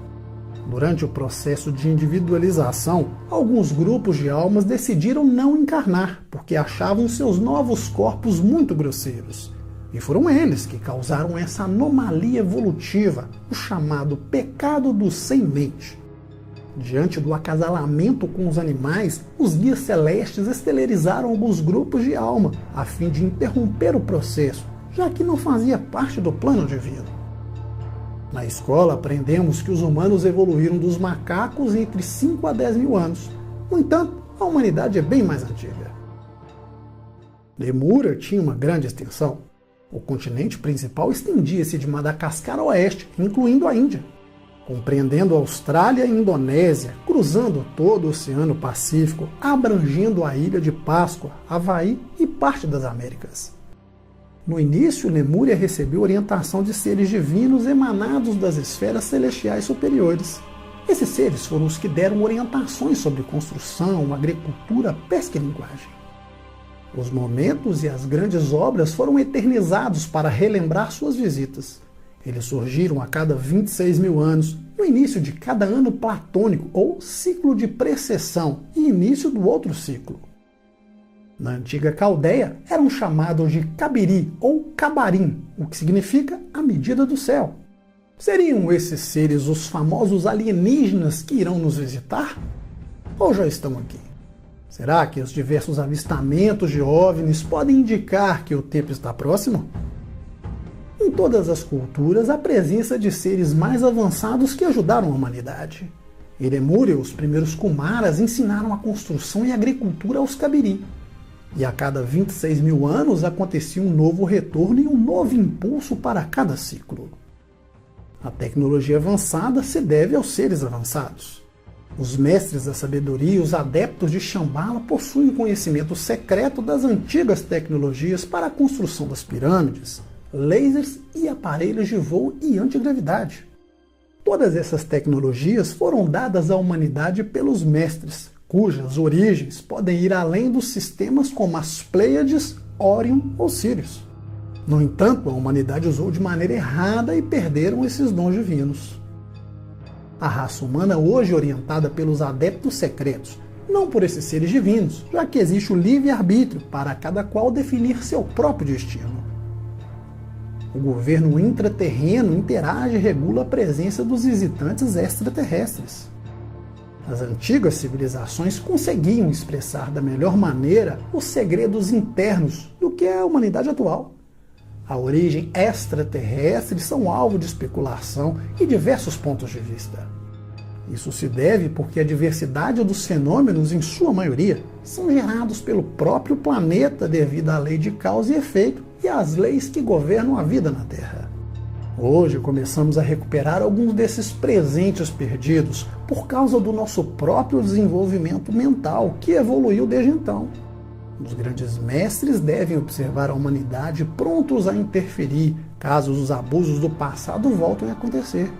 Durante o processo de individualização, alguns grupos de almas decidiram não encarnar, porque achavam seus novos corpos muito grosseiros. E foram eles que causaram essa anomalia evolutiva, o chamado pecado do sem-mente. Diante do acasalamento com os animais, os guias celestes estelarizaram alguns grupos de alma, a fim de interromper o processo, já que não fazia parte do plano divino. Na escola, aprendemos que os humanos evoluíram dos macacos entre 5 a 10 mil anos. No entanto, a humanidade é bem mais antiga. Lemúria tinha uma grande extensão. O continente principal estendia-se de Madagascar a oeste, incluindo a Índia, compreendendo a Austrália e a Indonésia, cruzando todo o Oceano Pacífico, abrangendo a Ilha de Páscoa, Havaí e parte das Américas. No início, Lemúria recebeu orientação de seres divinos emanados das esferas celestiais superiores. Esses seres foram os que deram orientações sobre construção, agricultura, pesca e linguagem. Os momentos e as grandes obras foram eternizados para relembrar suas visitas. Eles surgiram a cada 26 mil anos, no início de cada ano platônico ou ciclo de precessão e início do outro ciclo. Na antiga Caldeia, eram chamados de Cabiri ou Cabarim, o que significa a medida do céu. Seriam esses seres os famosos alienígenas que irão nos visitar? Ou já estão aqui? Será que os diversos avistamentos de OVNIs podem indicar que o tempo está próximo? Em todas as culturas, há presença de seres mais avançados que ajudaram a humanidade. Em Lemúria, os primeiros Kumaras ensinaram a construção e agricultura aos Cabiri. E a cada 26 mil anos acontecia um novo retorno e um novo impulso para cada ciclo. A tecnologia avançada se deve aos seres avançados. Os mestres da sabedoria e os adeptos de Shambhala possuem conhecimento secreto das antigas tecnologias para a construção das pirâmides, lasers e aparelhos de voo e antigravidade. Todas essas tecnologias foram dadas à humanidade pelos mestres, cujas origens podem ir além dos sistemas como as Pleiades, Órion ou Sírius. No entanto, a humanidade usou de maneira errada e perderam esses dons divinos. A raça humana hoje é orientada pelos adeptos secretos, não por esses seres divinos, já que existe o livre-arbítrio para cada qual definir seu próprio destino. O governo intraterreno interage e regula a presença dos visitantes extraterrestres. As antigas civilizações conseguiam expressar da melhor maneira os segredos internos do que a humanidade atual. A origem extraterrestre são alvo de especulação e diversos pontos de vista. Isso se deve porque a diversidade dos fenômenos, em sua maioria, são gerados pelo próprio planeta devido à lei de causa e efeito e às leis que governam a vida na Terra. Hoje começamos a recuperar alguns desses presentes perdidos por causa do nosso próprio desenvolvimento mental, que evoluiu desde então. Os grandes mestres devem observar a humanidade prontos a interferir caso os abusos do passado voltem a acontecer.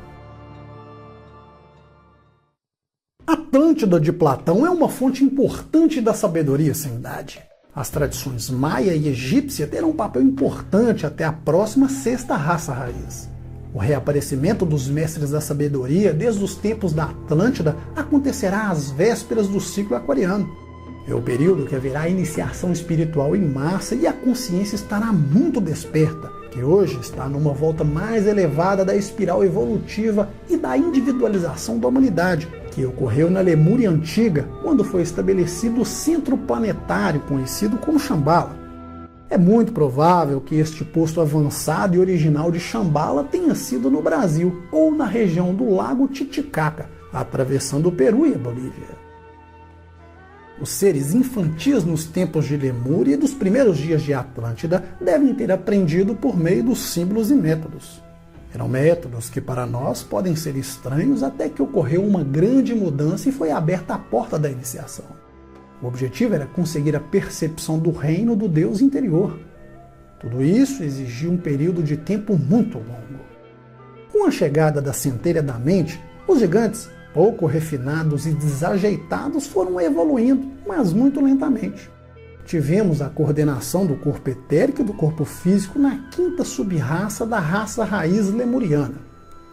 Atlântida de Platão é uma fonte importante da sabedoria sem idade. As tradições maia e egípcia terão um papel importante até a próxima sexta raça raiz. O reaparecimento dos mestres da sabedoria desde os tempos da Atlântida acontecerá às vésperas do ciclo aquariano. É o período que haverá iniciação espiritual em massa e a consciência estará muito desperta, que hoje está numa volta mais elevada da espiral evolutiva e da individualização da humanidade, que ocorreu na Lemúria Antiga, quando foi estabelecido o centro planetário conhecido como Shambhala. É muito provável que este posto avançado e original de Shambhala tenha sido no Brasil ou na região do Lago Titicaca, atravessando o Peru e a Bolívia. Os seres infantis nos tempos de Lemúria e dos primeiros dias de Atlântida devem ter aprendido por meio dos símbolos e métodos. Eram métodos que para nós podem ser estranhos até que ocorreu uma grande mudança e foi aberta a porta da iniciação. O objetivo era conseguir a percepção do reino do Deus interior. Tudo isso exigia um período de tempo muito longo. Com a chegada da centelha da mente, os gigantes, pouco refinados e desajeitados, foram evoluindo, mas muito lentamente. Tivemos a coordenação do corpo etérico e do corpo físico na quinta sub-raça da raça raiz lemuriana.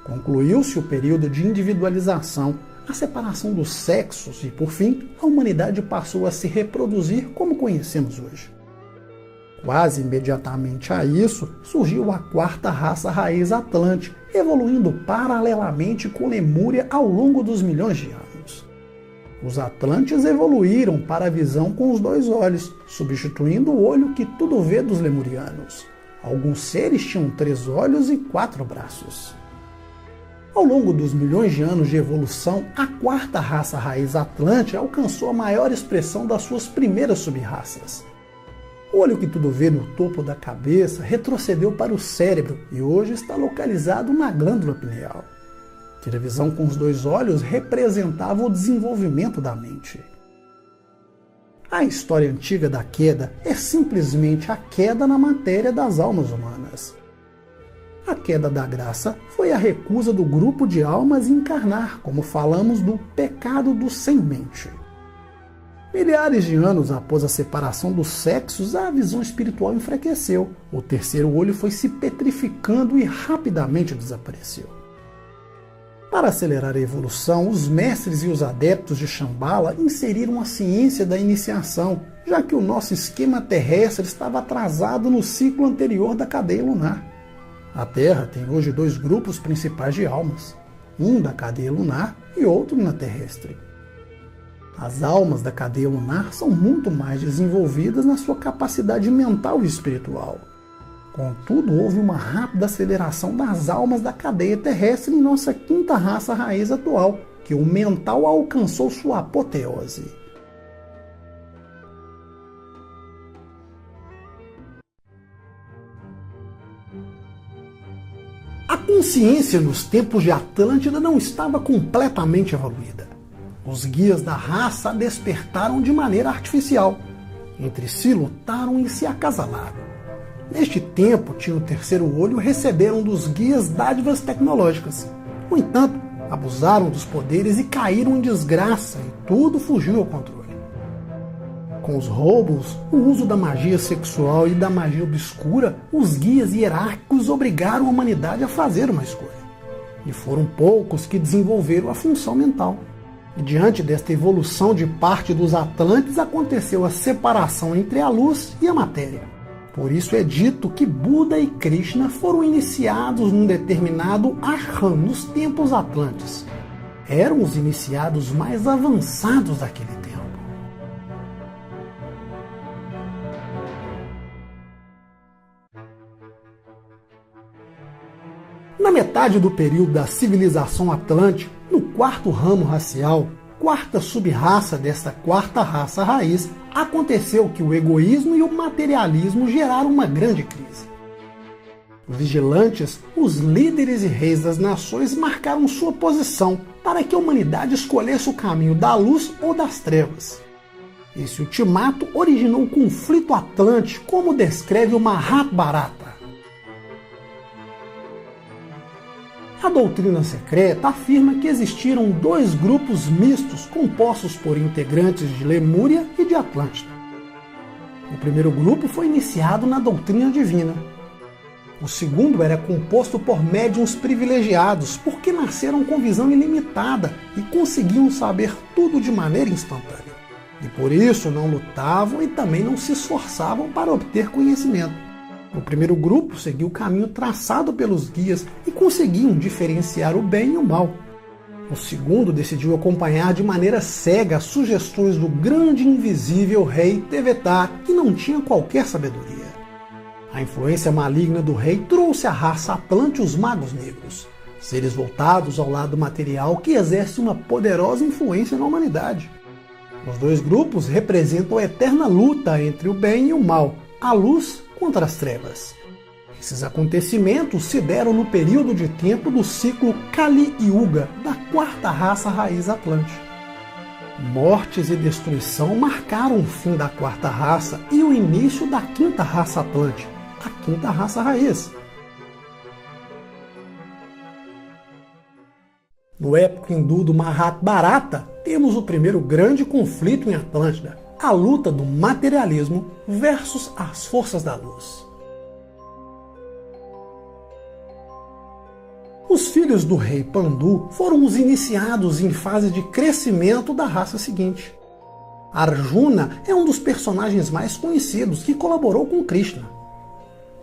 Concluiu-se o período de individualização, a separação dos sexos e, por fim, a humanidade passou a se reproduzir como conhecemos hoje. Quase imediatamente a isso, surgiu a quarta raça raiz atlântica, evoluindo paralelamente com Lemúria ao longo dos milhões de anos. Os Atlantes evoluíram para a visão com os 2 olhos, substituindo o olho que tudo vê dos lemurianos. Alguns seres tinham 3 olhos e 4 braços. Ao longo dos milhões de anos de evolução, a quarta raça raiz atlântica alcançou a maior expressão das suas primeiras sub-raças. O olho que tudo vê no topo da cabeça retrocedeu para o cérebro e hoje está localizado na glândula pineal. Ter a visão com os 2 olhos representava o desenvolvimento da mente. A história antiga da queda é simplesmente a queda na matéria das almas humanas. A queda da graça foi a recusa do grupo de almas em encarnar, como falamos do pecado do sem-mente. Milhares de anos após a separação dos sexos, a visão espiritual enfraqueceu. O terceiro olho foi se petrificando e rapidamente desapareceu. Para acelerar a evolução, os mestres e os adeptos de Shambhala inseriram a ciência da iniciação, já que o nosso esquema terrestre estava atrasado no ciclo anterior da cadeia lunar. A Terra tem hoje 2 grupos principais de almas, um da cadeia lunar e outro na terrestre. As almas da cadeia lunar são muito mais desenvolvidas na sua capacidade mental e espiritual. Contudo, houve uma rápida aceleração das almas da cadeia terrestre em nossa quinta raça raiz atual, que o mental alcançou sua apoteose. A consciência nos tempos de Atlântida não estava completamente evoluída. Os guias da raça despertaram de maneira artificial. Entre si lutaram e se acasalaram. Neste tempo, tinha o terceiro olho e receberam dos guias dádivas tecnológicas. No entanto, abusaram dos poderes e caíram em desgraça, e tudo fugiu ao controle. Com os roubos, o uso da magia sexual e da magia obscura, os guias hierárquicos obrigaram a humanidade a fazer uma escolha. E foram poucos que desenvolveram a função mental. E diante desta evolução de parte dos Atlantes, aconteceu a separação entre a luz e a matéria. Por isso é dito que Buda e Krishna foram iniciados num determinado ashram nos tempos atlantes. Eram os iniciados mais avançados daquele tempo. Na metade do período da civilização atlântica, no quarto ramo racial, quarta sub-raça desta quarta raça raiz, aconteceu que o egoísmo e o materialismo geraram uma grande crise. Vigilantes, os líderes e reis das nações marcaram sua posição para que a humanidade escolhesse o caminho da luz ou das trevas. Esse ultimato originou o conflito atlântico, como descreve o Mahabharata. A doutrina secreta afirma que existiram dois grupos mistos compostos por integrantes de Lemúria e de Atlântida. O primeiro grupo foi iniciado na doutrina divina. O segundo era composto por médiuns privilegiados, porque nasceram com visão ilimitada e conseguiam saber tudo de maneira instantânea. E por isso não lutavam e também não se esforçavam para obter conhecimento. O primeiro grupo seguiu o caminho traçado pelos guias e conseguiam diferenciar o bem e o mal. O segundo decidiu acompanhar de maneira cega as sugestões do grande e invisível rei Tevetar, que não tinha qualquer sabedoria. A influência maligna do rei trouxe à raça Atlante os magos negros, seres voltados ao lado material que exercem uma poderosa influência na humanidade. Os dois grupos representam a eterna luta entre o bem e o mal, a luz contra as trevas. Esses acontecimentos se deram no período de tempo do ciclo Kali Yuga, da quarta raça raiz atlante. Mortes e destruição marcaram o fim da quarta raça e o início da quinta raça atlante, a quinta raça raiz. No épico hindu do Mahabharata, temos o primeiro grande conflito em Atlântida, a luta do materialismo versus as forças da luz. Os filhos do rei Pandu foram os iniciados em fase de crescimento da raça seguinte. Arjuna é um dos personagens mais conhecidos que colaborou com Krishna.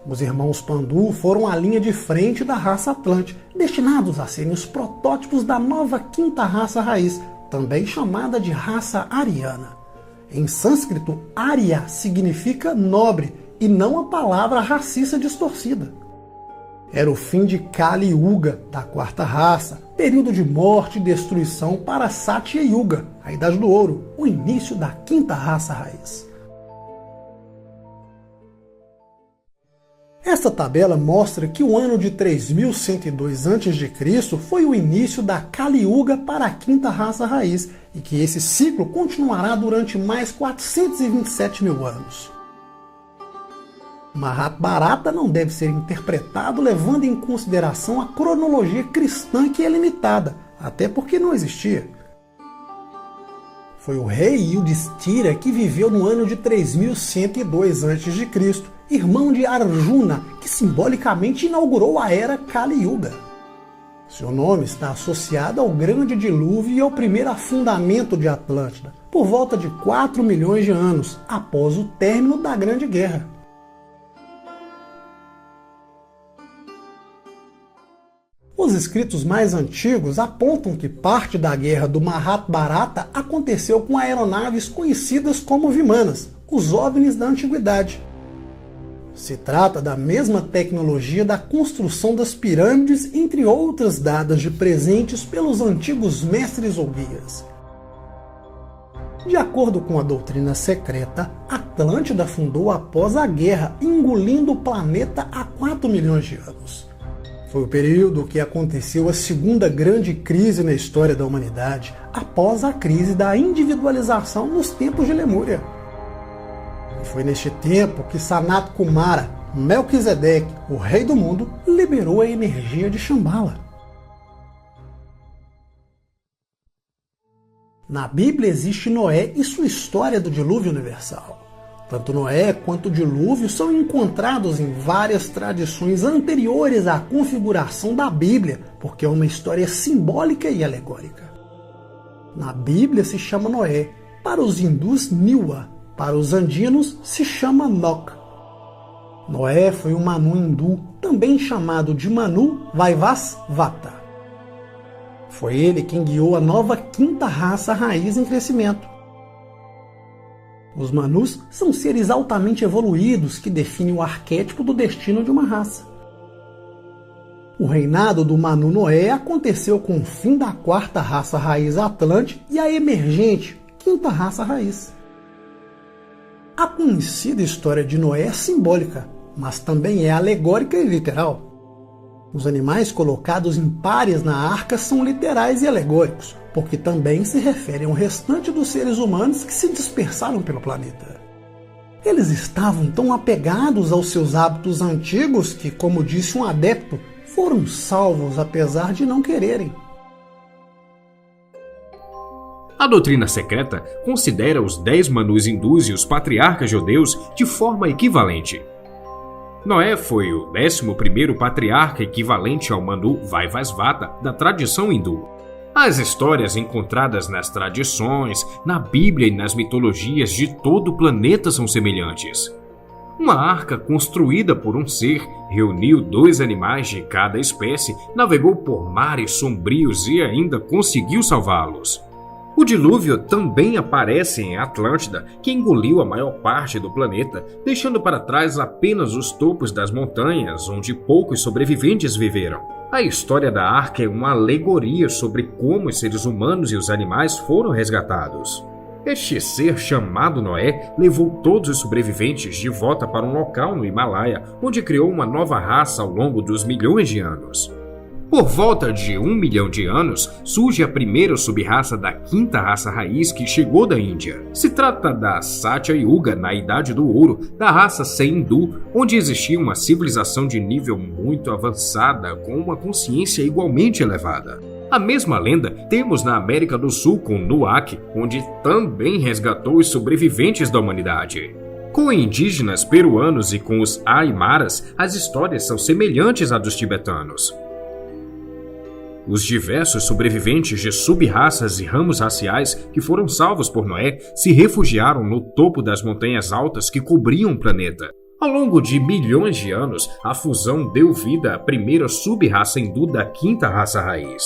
Os irmãos Pandu foram a linha de frente da raça Atlante, destinados a serem os protótipos da nova quinta raça raiz, também chamada de raça ariana. Em sânscrito, Arya significa nobre e não a palavra racista distorcida. Era o fim de Kali Yuga, da quarta raça, período de morte e destruição para Satya Yuga, a Idade do Ouro, o início da quinta raça raiz. Esta tabela mostra que o ano de 3102 a.C. foi o início da Kali Yuga para a quinta raça raiz e que esse ciclo continuará durante mais 427 mil anos. Mahabharata não deve ser interpretado levando em consideração a cronologia cristã, que é limitada, até porque não existia. Foi o rei Yudhishthira que viveu no ano de 3102 a.C., irmão de Arjuna, que simbolicamente inaugurou a era Kali Yuga. Seu nome está associado ao grande dilúvio e ao primeiro afundamento de Atlântida, por volta de 4 milhões de anos, após o término da Grande Guerra. Os escritos mais antigos apontam que parte da guerra do Mahabharata aconteceu com aeronaves conhecidas como Vimanas, os OVNIs da antiguidade. Se trata da mesma tecnologia da construção das pirâmides, entre outras dadas de presentes pelos antigos mestres ou guias. De acordo com a doutrina secreta, Atlântida afundou após a guerra, engolindo o planeta há 4 milhões de anos. Foi o período que aconteceu a segunda grande crise na história da humanidade, após a crise da individualização nos tempos de Lemúria. E foi neste tempo que Sanat Kumara, Melquisedeque, o rei do mundo, liberou a energia de Shambhala. Na Bíblia existe Noé e sua história do dilúvio universal. Tanto Noé quanto o dilúvio são encontrados em várias tradições anteriores à configuração da Bíblia, porque é uma história simbólica e alegórica. Na Bíblia se chama Noé, para os hindus Niwa, para os andinos se chama Nok. Noé foi um Manu hindu, também chamado de Manu Vaivasvata. Foi ele quem guiou a nova quinta raça raiz em crescimento. Os Manus são seres altamente evoluídos que definem o arquétipo do destino de uma raça. O reinado do Manu Noé aconteceu com o fim da quarta raça raiz Atlante e a emergente quinta raça raiz. A conhecida história de Noé é simbólica, mas também é alegórica e literal. Os animais colocados em pares na arca são literais e alegóricos, porque também se referem ao restante dos seres humanos que se dispersaram pelo planeta. Eles estavam tão apegados aos seus hábitos antigos que, como disse um adepto, foram salvos apesar de não quererem. A doutrina secreta considera os 10 Manus hindus e os patriarcas judeus de forma equivalente. Noé foi o 11º patriarca equivalente ao Manu Vaivasvata da tradição hindu. As histórias encontradas nas tradições, na Bíblia e nas mitologias de todo o planeta são semelhantes. Uma arca construída por um ser reuniu 2 animais de cada espécie, navegou por mares sombrios e ainda conseguiu salvá-los. O dilúvio também aparece em Atlântida, que engoliu a maior parte do planeta, deixando para trás apenas os topos das montanhas, onde poucos sobreviventes viveram. A história da arca é uma alegoria sobre como os seres humanos e os animais foram resgatados. Este ser chamado Noé levou todos os sobreviventes de volta para um local no Himalaia, onde criou uma nova raça ao longo dos milhões de anos. Por volta de 1 milhão de anos, surge a primeira sub-raça da quinta raça raiz que chegou da Índia. Se trata da Satya Yuga, na Idade do Ouro, da raça Sem-Hindu, onde existia uma civilização de nível muito avançada, com uma consciência igualmente elevada. A mesma lenda temos na América do Sul com Nuak, onde também resgatou os sobreviventes da humanidade. Com indígenas peruanos e com os Aimaras, as histórias são semelhantes à dos tibetanos. Os diversos sobreviventes de sub-raças e ramos raciais que foram salvos por Noé se refugiaram no topo das montanhas altas que cobriam o planeta. Ao longo de milhões de anos, a fusão deu vida à primeira sub-raça hindu da quinta raça raiz.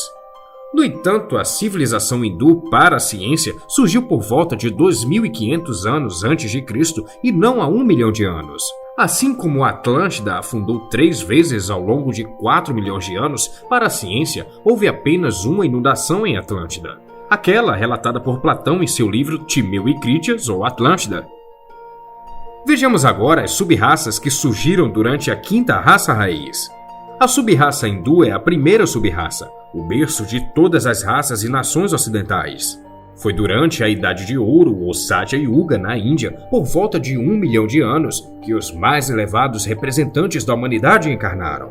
No entanto, a civilização hindu para a ciência surgiu por volta de 2.500 anos antes de Cristo e não há 1 milhão de anos. Assim como a Atlântida afundou 3 vezes ao longo de 4 milhões de anos, para a ciência houve apenas uma inundação em Atlântida. Aquela relatada por Platão em seu livro Timeu e Critias, ou Atlântida. Vejamos agora as sub-raças que surgiram durante a quinta raça raiz. A sub-raça hindu é a primeira sub-raça, o berço de todas as raças e nações ocidentais. Foi durante a Idade de Ouro, ou Satya Yuga, na Índia, por volta de 1 milhão de anos, que os mais elevados representantes da humanidade encarnaram.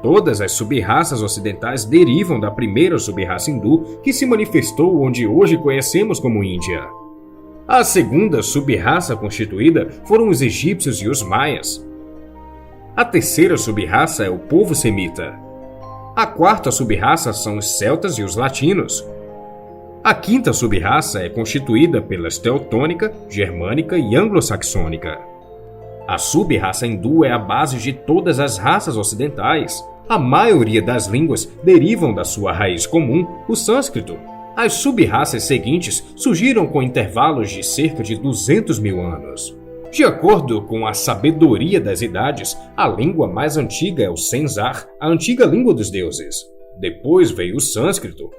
Todas as sub-raças ocidentais derivam da primeira sub-raça hindu, que se manifestou onde hoje conhecemos como Índia. A segunda sub-raça constituída foram os egípcios e os maias. A terceira sub-raça é o povo semita. A quarta sub-raça são os celtas e os latinos. A quinta sub-raça é constituída pelas teutônica, germânica e anglo-saxônica. A sub-raça hindu é a base de todas as raças ocidentais. A maioria das línguas derivam da sua raiz comum, o sânscrito. As sub-raças seguintes surgiram com intervalos de cerca de 200 mil anos. De acordo com a sabedoria das idades, a língua mais antiga é o Senzar, a antiga língua dos deuses. Depois veio o sânscrito.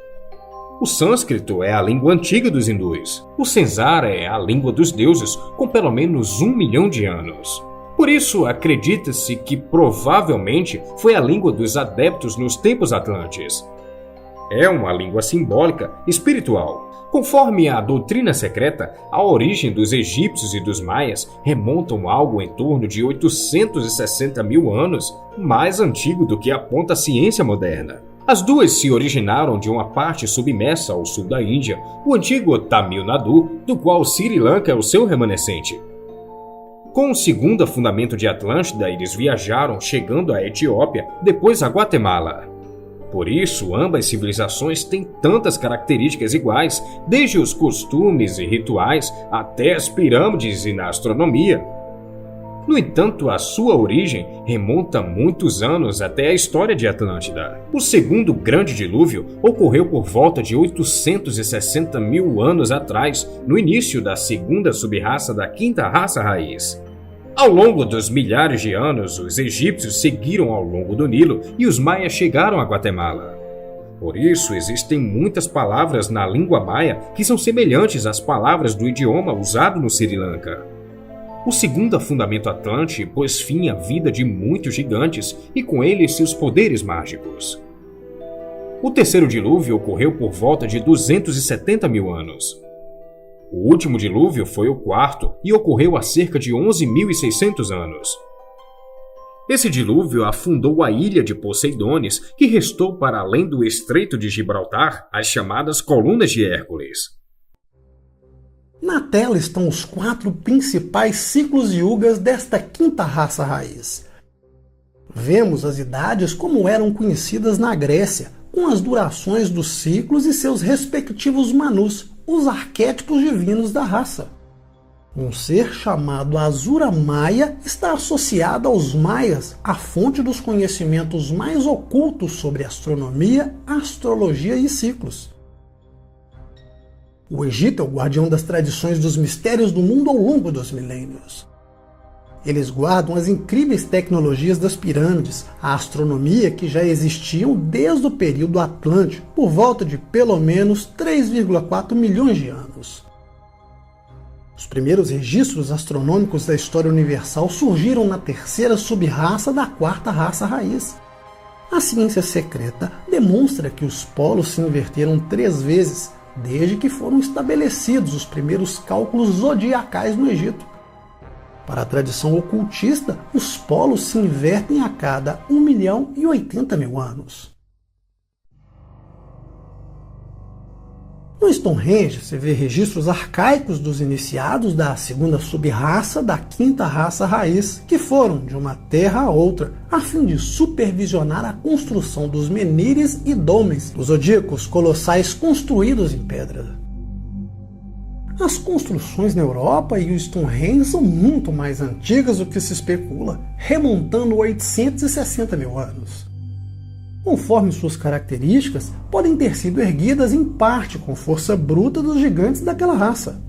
O sânscrito é a língua antiga dos hindus. O Senzar é a língua dos deuses, com pelo menos 1 milhão de anos. Por isso, acredita-se que provavelmente foi a língua dos adeptos nos tempos atlantes. É uma língua simbólica, espiritual. Conforme a doutrina secreta, a origem dos egípcios e dos maias remontam a algo em torno de 860 mil anos, mais antigo do que aponta a ciência moderna. As duas se originaram de uma parte submersa ao sul da Índia, o antigo Tamil Nadu, do qual Sri Lanka é o seu remanescente. Com o segundo afundamento de Atlântida, eles viajaram, chegando à Etiópia, depois a Guatemala. Por isso, ambas civilizações têm tantas características iguais, desde os costumes e rituais até as pirâmides e na astronomia. No entanto, a sua origem remonta muitos anos até a história de Atlântida. O segundo grande dilúvio ocorreu por volta de 860 mil anos atrás, no início da segunda sub-raça da quinta raça raiz. Ao longo dos milhares de anos, os egípcios seguiram ao longo do Nilo e os maias chegaram a Guatemala. Por isso, existem muitas palavras na língua maia que são semelhantes às palavras do idioma usado no Sri Lanka. O segundo afundamento atlante pôs fim à vida de muitos gigantes e com ele seus poderes mágicos. O terceiro dilúvio ocorreu por volta de 270 mil anos. O último dilúvio foi o quarto e ocorreu há cerca de 11.600 anos. Esse dilúvio afundou a ilha de Poseidones, que restou para além do Estreito de Gibraltar, as chamadas Colunas de Hércules. Na tela estão os 4 principais ciclos de yugas desta quinta raça raiz. Vemos as idades como eram conhecidas na Grécia, com as durações dos ciclos e seus respectivos manus, os arquétipos divinos da raça. Um ser chamado Azura Maia está associado aos maias, a fonte dos conhecimentos mais ocultos sobre astronomia, astrologia e ciclos. O Egito é o guardião das tradições dos mistérios do mundo ao longo dos milênios. Eles guardam as incríveis tecnologias das pirâmides, a astronomia que já existiam desde o período Atlântico, por volta de pelo menos 3,4 milhões de anos. Os primeiros registros astronômicos da história universal surgiram na terceira sub-raça da quarta raça raiz. A ciência secreta demonstra que os polos se inverteram 3 vezes, desde que foram estabelecidos os primeiros cálculos zodiacais no Egito. Para a tradição ocultista, os polos se invertem a cada 1.080.000 anos. No Stonehenge se vê registros arcaicos dos iniciados da segunda sub-raça da quinta raça raiz, que foram de uma terra a outra, a fim de supervisionar a construção dos menires e domens, os zodíacos colossais construídos em pedra. As construções na Europa e o Stonehenge são muito mais antigas do que se especula, remontando 860 mil anos. Conforme suas características, podem ter sido erguidas em parte com força bruta dos gigantes daquela raça.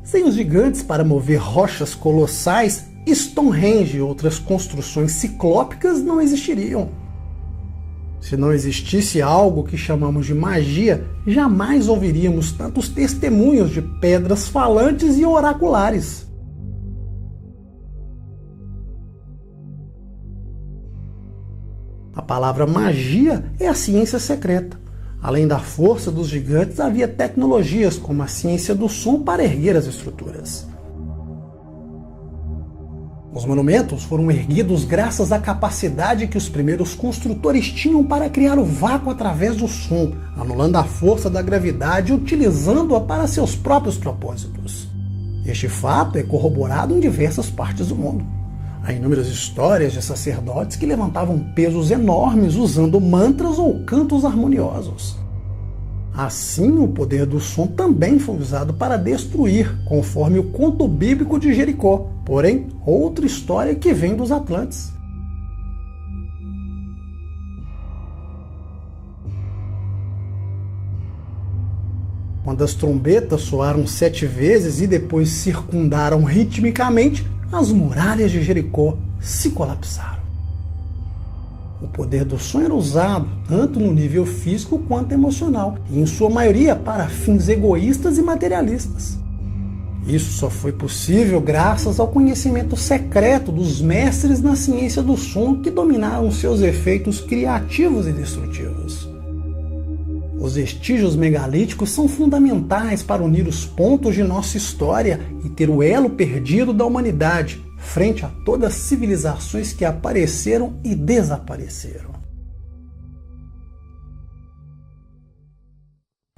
Sem os gigantes para mover rochas colossais, Stonehenge e outras construções ciclópicas não existiriam. Se não existisse algo que chamamos de magia, jamais ouviríamos tantos testemunhos de pedras falantes e oraculares. A palavra magia é a ciência secreta. Além da força dos gigantes, havia tecnologias como a ciência do som para erguer as estruturas. Os monumentos foram erguidos graças à capacidade que os primeiros construtores tinham para criar o vácuo através do som, anulando a força da gravidade e utilizando-a para seus próprios propósitos. Este fato é corroborado em diversas partes do mundo. Há inúmeras histórias de sacerdotes que levantavam pesos enormes usando mantras ou cantos harmoniosos. Assim, o poder do som também foi usado para destruir, conforme o conto bíblico de Jericó, porém, outra história que vem dos Atlantes. Quando as trombetas soaram 7 vezes e depois circundaram ritmicamente, as muralhas de Jericó se colapsaram. O poder do som era usado tanto no nível físico quanto emocional, e em sua maioria para fins egoístas e materialistas. Isso só foi possível graças ao conhecimento secreto dos mestres na ciência do som que dominaram seus efeitos criativos e destrutivos. Os vestígios megalíticos são fundamentais para unir os pontos de nossa história e ter o elo perdido da humanidade frente a todas as civilizações que apareceram e desapareceram.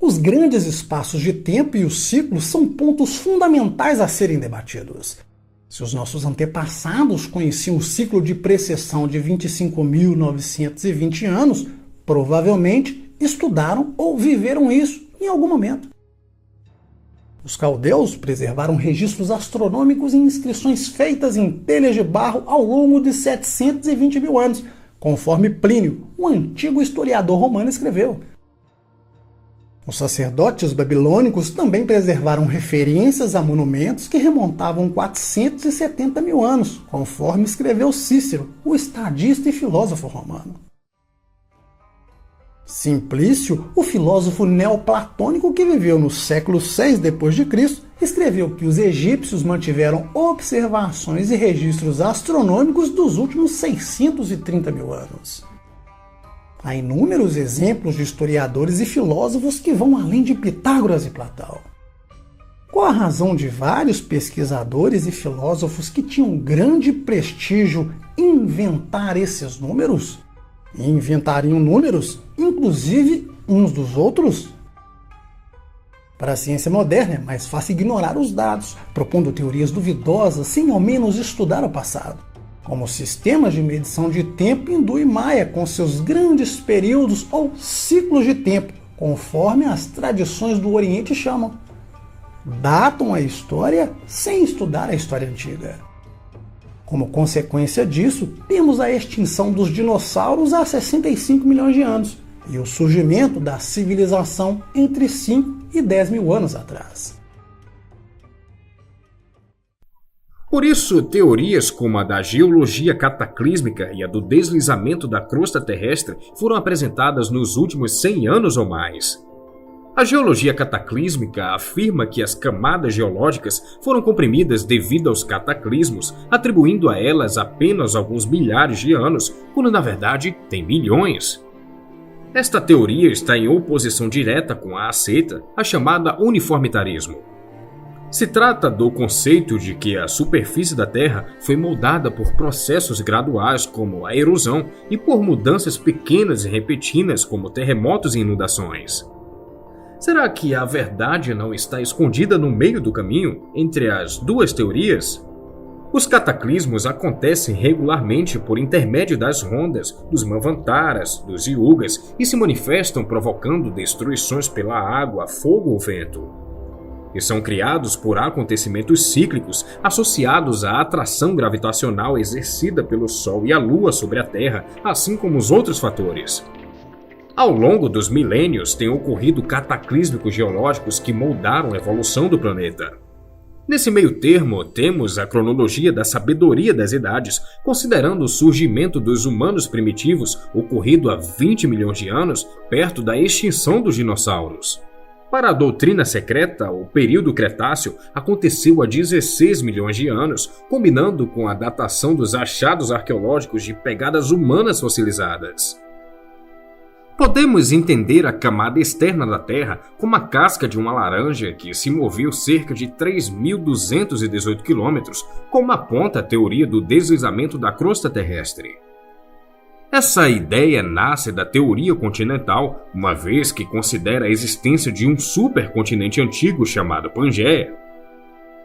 Os grandes espaços de tempo e os ciclos são pontos fundamentais a serem debatidos. Se os nossos antepassados conheciam o ciclo de precessão de 25.920 anos, provavelmente estudaram ou viveram isso em algum momento. Os caldeus preservaram registros astronômicos em inscrições feitas em telhas de barro ao longo de 720 mil anos, conforme Plínio, um antigo historiador romano, escreveu. Os sacerdotes babilônicos também preservaram referências a monumentos que remontavam 470 mil anos, conforme escreveu Cícero, o estadista e filósofo romano. Simplício, o filósofo neoplatônico que viveu no século VI d.C., escreveu que os egípcios mantiveram observações e registros astronômicos dos últimos 630 mil anos. Há inúmeros exemplos de historiadores e filósofos que vão além de Pitágoras e Platão. Qual a razão de vários pesquisadores e filósofos que tinham grande prestígio inventar esses números? E inventariam números, inclusive uns dos outros? Para a ciência moderna é mais fácil ignorar os dados, propondo teorias duvidosas sem ao menos estudar o passado, como sistemas de medição de tempo hindu e maia com seus grandes períodos ou ciclos de tempo, conforme as tradições do Oriente chamam. Datam a história sem estudar a história antiga. Como consequência disso, temos a extinção dos dinossauros há 65 milhões de anos e o surgimento da civilização entre 5 e 10 mil anos atrás. Por isso, teorias como a da geologia cataclísmica e a do deslizamento da crosta terrestre foram apresentadas nos últimos 100 anos ou mais. A geologia cataclísmica afirma que as camadas geológicas foram comprimidas devido aos cataclismos, atribuindo a elas apenas alguns milhares de anos, quando na verdade tem milhões. Esta teoria está em oposição direta com a aceita, a chamada uniformitarismo. Se trata do conceito de que a superfície da Terra foi moldada por processos graduais como a erosão e por mudanças pequenas e repentinas como terremotos e inundações. Será que a verdade não está escondida no meio do caminho, entre as duas teorias? Os cataclismos acontecem regularmente por intermédio das rondas, dos Manvantaras, dos Yugas e se manifestam provocando destruições pela água, fogo ou vento. E são criados por acontecimentos cíclicos associados à atração gravitacional exercida pelo Sol e a Lua sobre a Terra, assim como os outros fatores. Ao longo dos milênios, têm ocorrido cataclísmicos geológicos que moldaram a evolução do planeta. Nesse meio termo, temos a cronologia da sabedoria das idades, considerando o surgimento dos humanos primitivos ocorrido há 20 milhões de anos, perto da extinção dos dinossauros. Para a doutrina secreta, o período Cretáceo aconteceu há 16 milhões de anos, combinando com a datação dos achados arqueológicos de pegadas humanas fossilizadas. Podemos entender a camada externa da Terra como a casca de uma laranja que se moveu cerca de 3.218 km, como aponta a teoria do deslizamento da crosta terrestre. Essa ideia nasce da teoria continental, uma vez que considera a existência de um supercontinente antigo chamado Pangeia.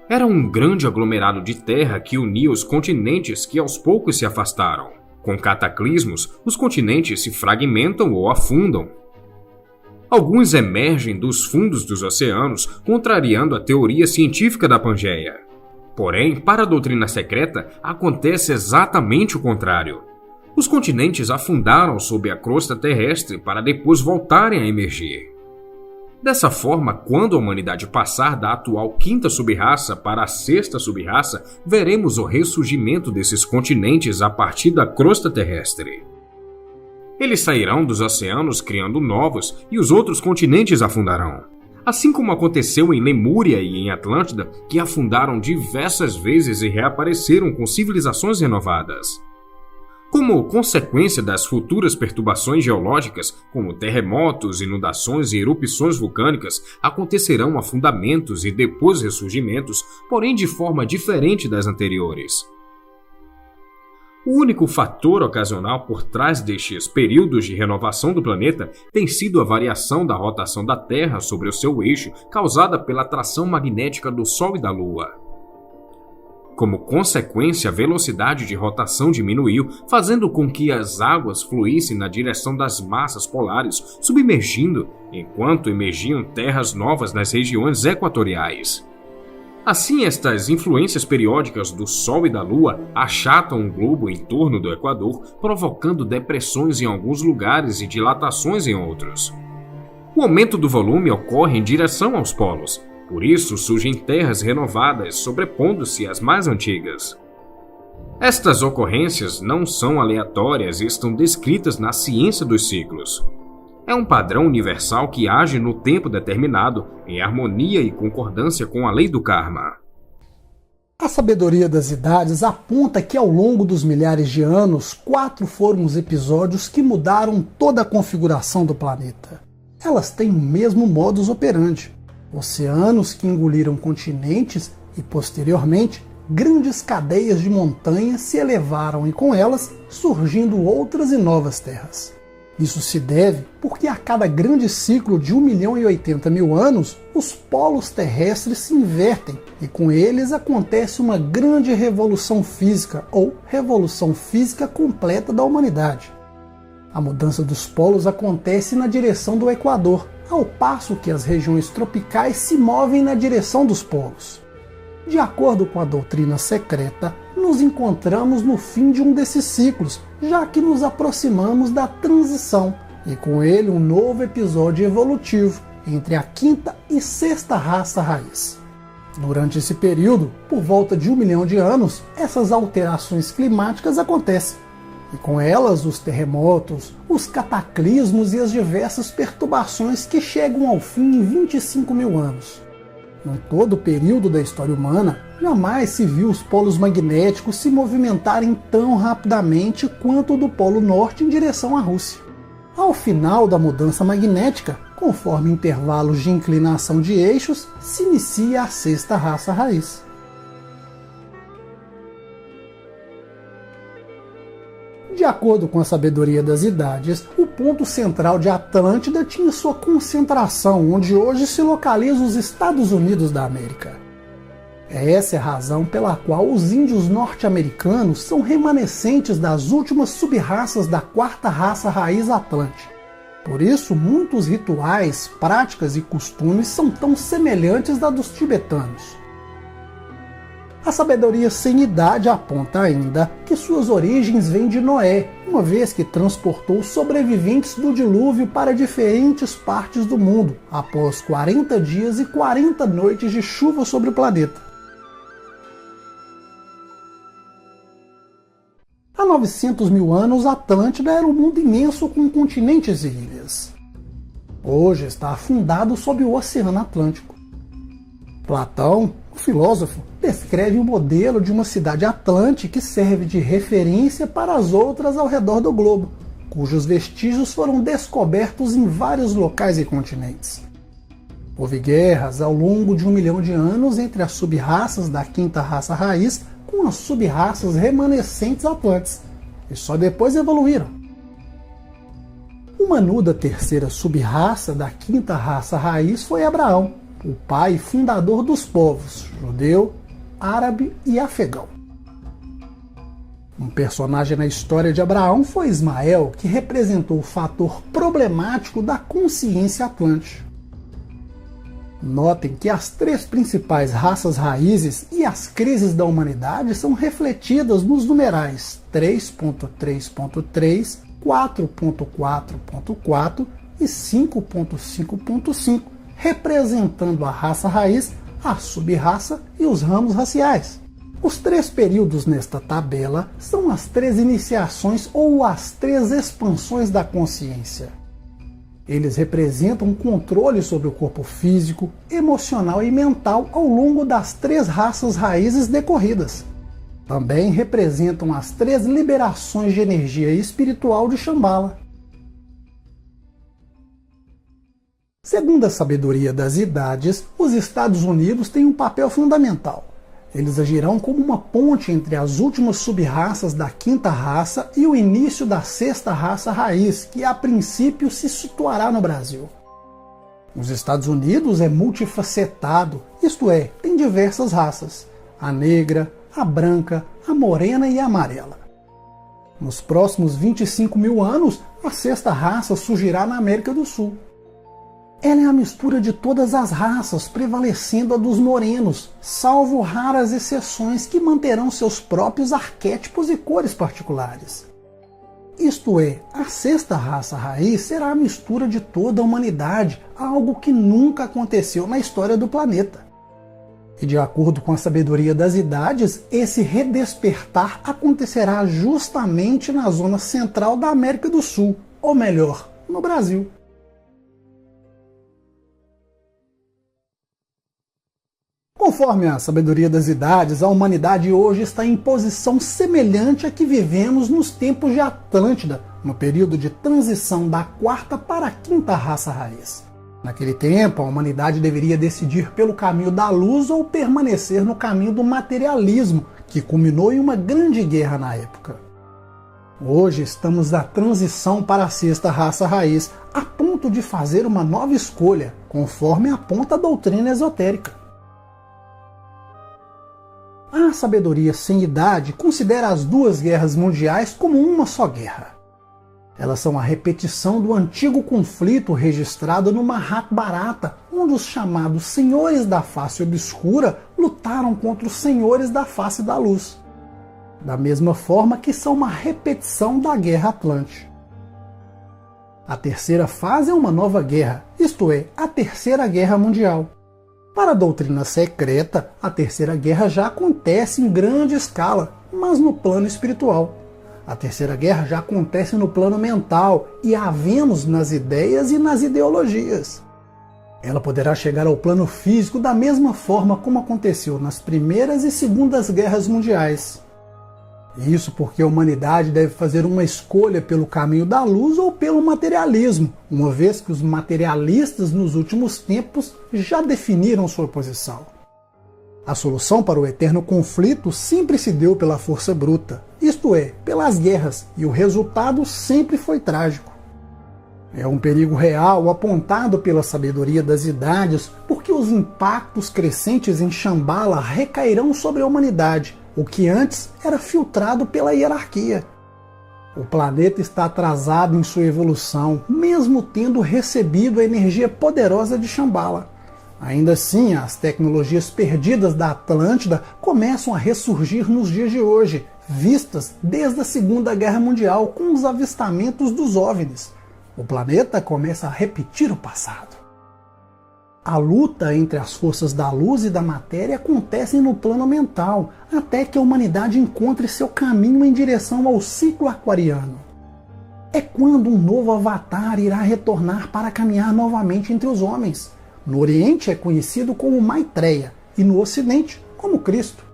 Era um grande aglomerado de terra que unia os continentes que aos poucos se afastaram. Com cataclismos, os continentes se fragmentam ou afundam. Alguns emergem dos fundos dos oceanos, contrariando a teoria científica da Pangeia. Porém, para a doutrina secreta, acontece exatamente o contrário. Os continentes afundaram sob a crosta terrestre para depois voltarem a emergir. Dessa forma, quando a humanidade passar da atual quinta sub-raça para a sexta sub-raça, veremos o ressurgimento desses continentes a partir da crosta terrestre. Eles sairão dos oceanos criando novos e os outros continentes afundarão. assim como aconteceu em Lemúria e em Atlântida, que afundaram diversas vezes e reapareceram com civilizações renovadas. Como consequência das futuras perturbações geológicas, como terremotos, inundações e erupções vulcânicas, acontecerão afundamentos e depois ressurgimentos, porém de forma diferente das anteriores. O único fator ocasional por trás destes períodos de renovação do planeta tem sido a variação da rotação da Terra sobre o seu eixo, causada pela atração magnética do Sol e da Lua. Como consequência, a velocidade de rotação diminuiu, fazendo com que as águas fluíssem na direção das massas polares, submergindo, enquanto emergiam terras novas nas regiões equatoriais. Assim, estas influências periódicas do Sol e da Lua achatam o globo em torno do Equador, provocando depressões em alguns lugares e dilatações em outros. O aumento do volume ocorre em direção aos polos. Por isso, surgem terras renovadas sobrepondo-se às mais antigas. Estas ocorrências não são aleatórias e estão descritas na ciência dos ciclos. É um padrão universal que age no tempo determinado, em harmonia e concordância com a lei do karma. A sabedoria das idades aponta que ao longo dos milhares de anos, 4 foram os episódios que mudaram toda a configuração do planeta. Elas têm o mesmo modus operandi. Oceanos que engoliram continentes e, posteriormente, grandes cadeias de montanhas se elevaram e, com elas, surgindo outras e novas terras. Isso se deve porque a cada grande ciclo de 1.080.000 anos, os polos terrestres se invertem e, com eles, acontece uma grande revolução física ou revolução física completa da humanidade. A mudança dos polos acontece na direção do Equador, ao passo que as regiões tropicais se movem na direção dos polos. De acordo com a doutrina secreta, nos encontramos no fim de um desses ciclos, já que nos aproximamos da transição, e com ele um novo episódio evolutivo entre a quinta e sexta raça raiz. Durante esse período, por volta de 1 milhão de anos, essas alterações climáticas acontecem. E com elas, os terremotos, os cataclismos e as diversas perturbações que chegam ao fim em 25.000 anos. Em todo o período da história humana, jamais se viu os polos magnéticos se movimentarem tão rapidamente quanto o do Polo Norte em direção à Rússia. Ao final da mudança magnética, conforme intervalos de inclinação de eixos, se inicia a sexta raça raiz. De acordo com a sabedoria das idades, o ponto central de Atlântida tinha sua concentração, onde hoje se localizam os Estados Unidos da América. Essa é a razão pela qual os índios norte-americanos são remanescentes das últimas sub-raças da quarta raça raiz atlântica. Por isso, muitos rituais, práticas e costumes são tão semelhantes da dos tibetanos. A sabedoria sem idade aponta ainda que suas origens vêm de Noé, uma vez que transportou sobreviventes do dilúvio para diferentes partes do mundo, após 40 dias e 40 noites de chuva sobre o planeta. Há 900.000 anos, Atlântida era um mundo imenso com continentes e ilhas. Hoje está afundado sob o Oceano Atlântico. Platão, o filósofo, descreve o modelo de uma cidade atlântica que serve de referência para as outras ao redor do globo, cujos vestígios foram descobertos em vários locais e continentes. Houve guerras ao longo de 1 milhão de anos entre as sub-raças da quinta raça raiz com as sub-raças remanescentes atlantes, e só depois evoluíram. O Manu da terceira sub-raça da quinta raça raiz foi Abraão, o pai fundador dos povos judeu, árabe e afegão. Um personagem na história de Abraão foi Ismael, que representou o fator problemático da consciência atlântica. Notem que as 3 principais raças raízes e as crises da humanidade são refletidas nos numerais 3.3.3, 4.4.4 e 5.5.5, representando a raça raiz, a sub-raça e os ramos raciais. Os 3 períodos nesta tabela são as 3 iniciações ou as 3 expansões da consciência. Eles representam um controle sobre o corpo físico, emocional e mental ao longo das 3 raças raízes decorridas. Também representam as 3 liberações de energia espiritual de Shambhala. Segundo a sabedoria das idades, os Estados Unidos têm um papel fundamental. Eles agirão como uma ponte entre as últimas sub-raças da 5ª raça e o início da 6ª raça raiz, que a princípio se situará no Brasil. Os Estados Unidos é multifacetado, isto é, tem diversas raças: a negra, a branca, a morena e a amarela. Nos próximos 25 mil anos, a 6ª raça surgirá na América do Sul. Ela é a mistura de todas as raças, prevalecendo a dos morenos, salvo raras exceções que manterão seus próprios arquétipos e cores particulares. Isto é, a 6ª raça raiz será a mistura de toda a humanidade, algo que nunca aconteceu na história do planeta. E de acordo com a sabedoria das idades, esse redespertar acontecerá justamente na zona central da América do Sul, ou melhor, no Brasil. Conforme a sabedoria das idades, a humanidade hoje está em posição semelhante à que vivemos nos tempos de Atlântida, no período de transição da 4ª para a 5ª raça raiz. Naquele tempo, a humanidade deveria decidir pelo caminho da luz ou permanecer no caminho do materialismo, que culminou em uma grande guerra na época. Hoje estamos na transição para a 6ª raça raiz, a ponto de fazer uma nova escolha, conforme aponta a doutrina esotérica. A sabedoria sem idade considera as 2 guerras mundiais como uma só guerra. Elas são a repetição do antigo conflito registrado no Mahabharata, onde os chamados Senhores da Face Obscura lutaram contra os Senhores da Face da Luz. Da mesma forma que são uma repetição da Guerra Atlante. A 3ª fase é uma nova guerra, isto é, a 3ª Guerra Mundial. Para a doutrina secreta, a 3ª Guerra já acontece em grande escala, mas no plano espiritual. A 3ª Guerra já acontece no plano mental e a vemos nas ideias e nas ideologias. Ela poderá chegar ao plano físico da mesma forma como aconteceu nas Primeiras e Segundas Guerras Mundiais. Isso porque a humanidade deve fazer uma escolha pelo caminho da luz ou pelo materialismo, uma vez que os materialistas nos últimos tempos já definiram sua posição. A solução para o eterno conflito sempre se deu pela força bruta, isto é, pelas guerras, e o resultado sempre foi trágico. É um perigo real apontado pela sabedoria das idades, porque os impactos crescentes em Shambhala recairão sobre a humanidade, o que antes era filtrado pela hierarquia. O planeta está atrasado em sua evolução, mesmo tendo recebido a energia poderosa de Shambhala. Ainda assim, as tecnologias perdidas da Atlântida começam a ressurgir nos dias de hoje, vistas desde a Segunda Guerra Mundial com os avistamentos dos OVNIs. O planeta começa a repetir o passado. A luta entre as forças da luz e da matéria acontece no plano mental, até que a humanidade encontre seu caminho em direção ao ciclo aquariano. É quando um novo avatar irá retornar para caminhar novamente entre os homens. No Oriente é conhecido como Maitreya e no Ocidente como Cristo.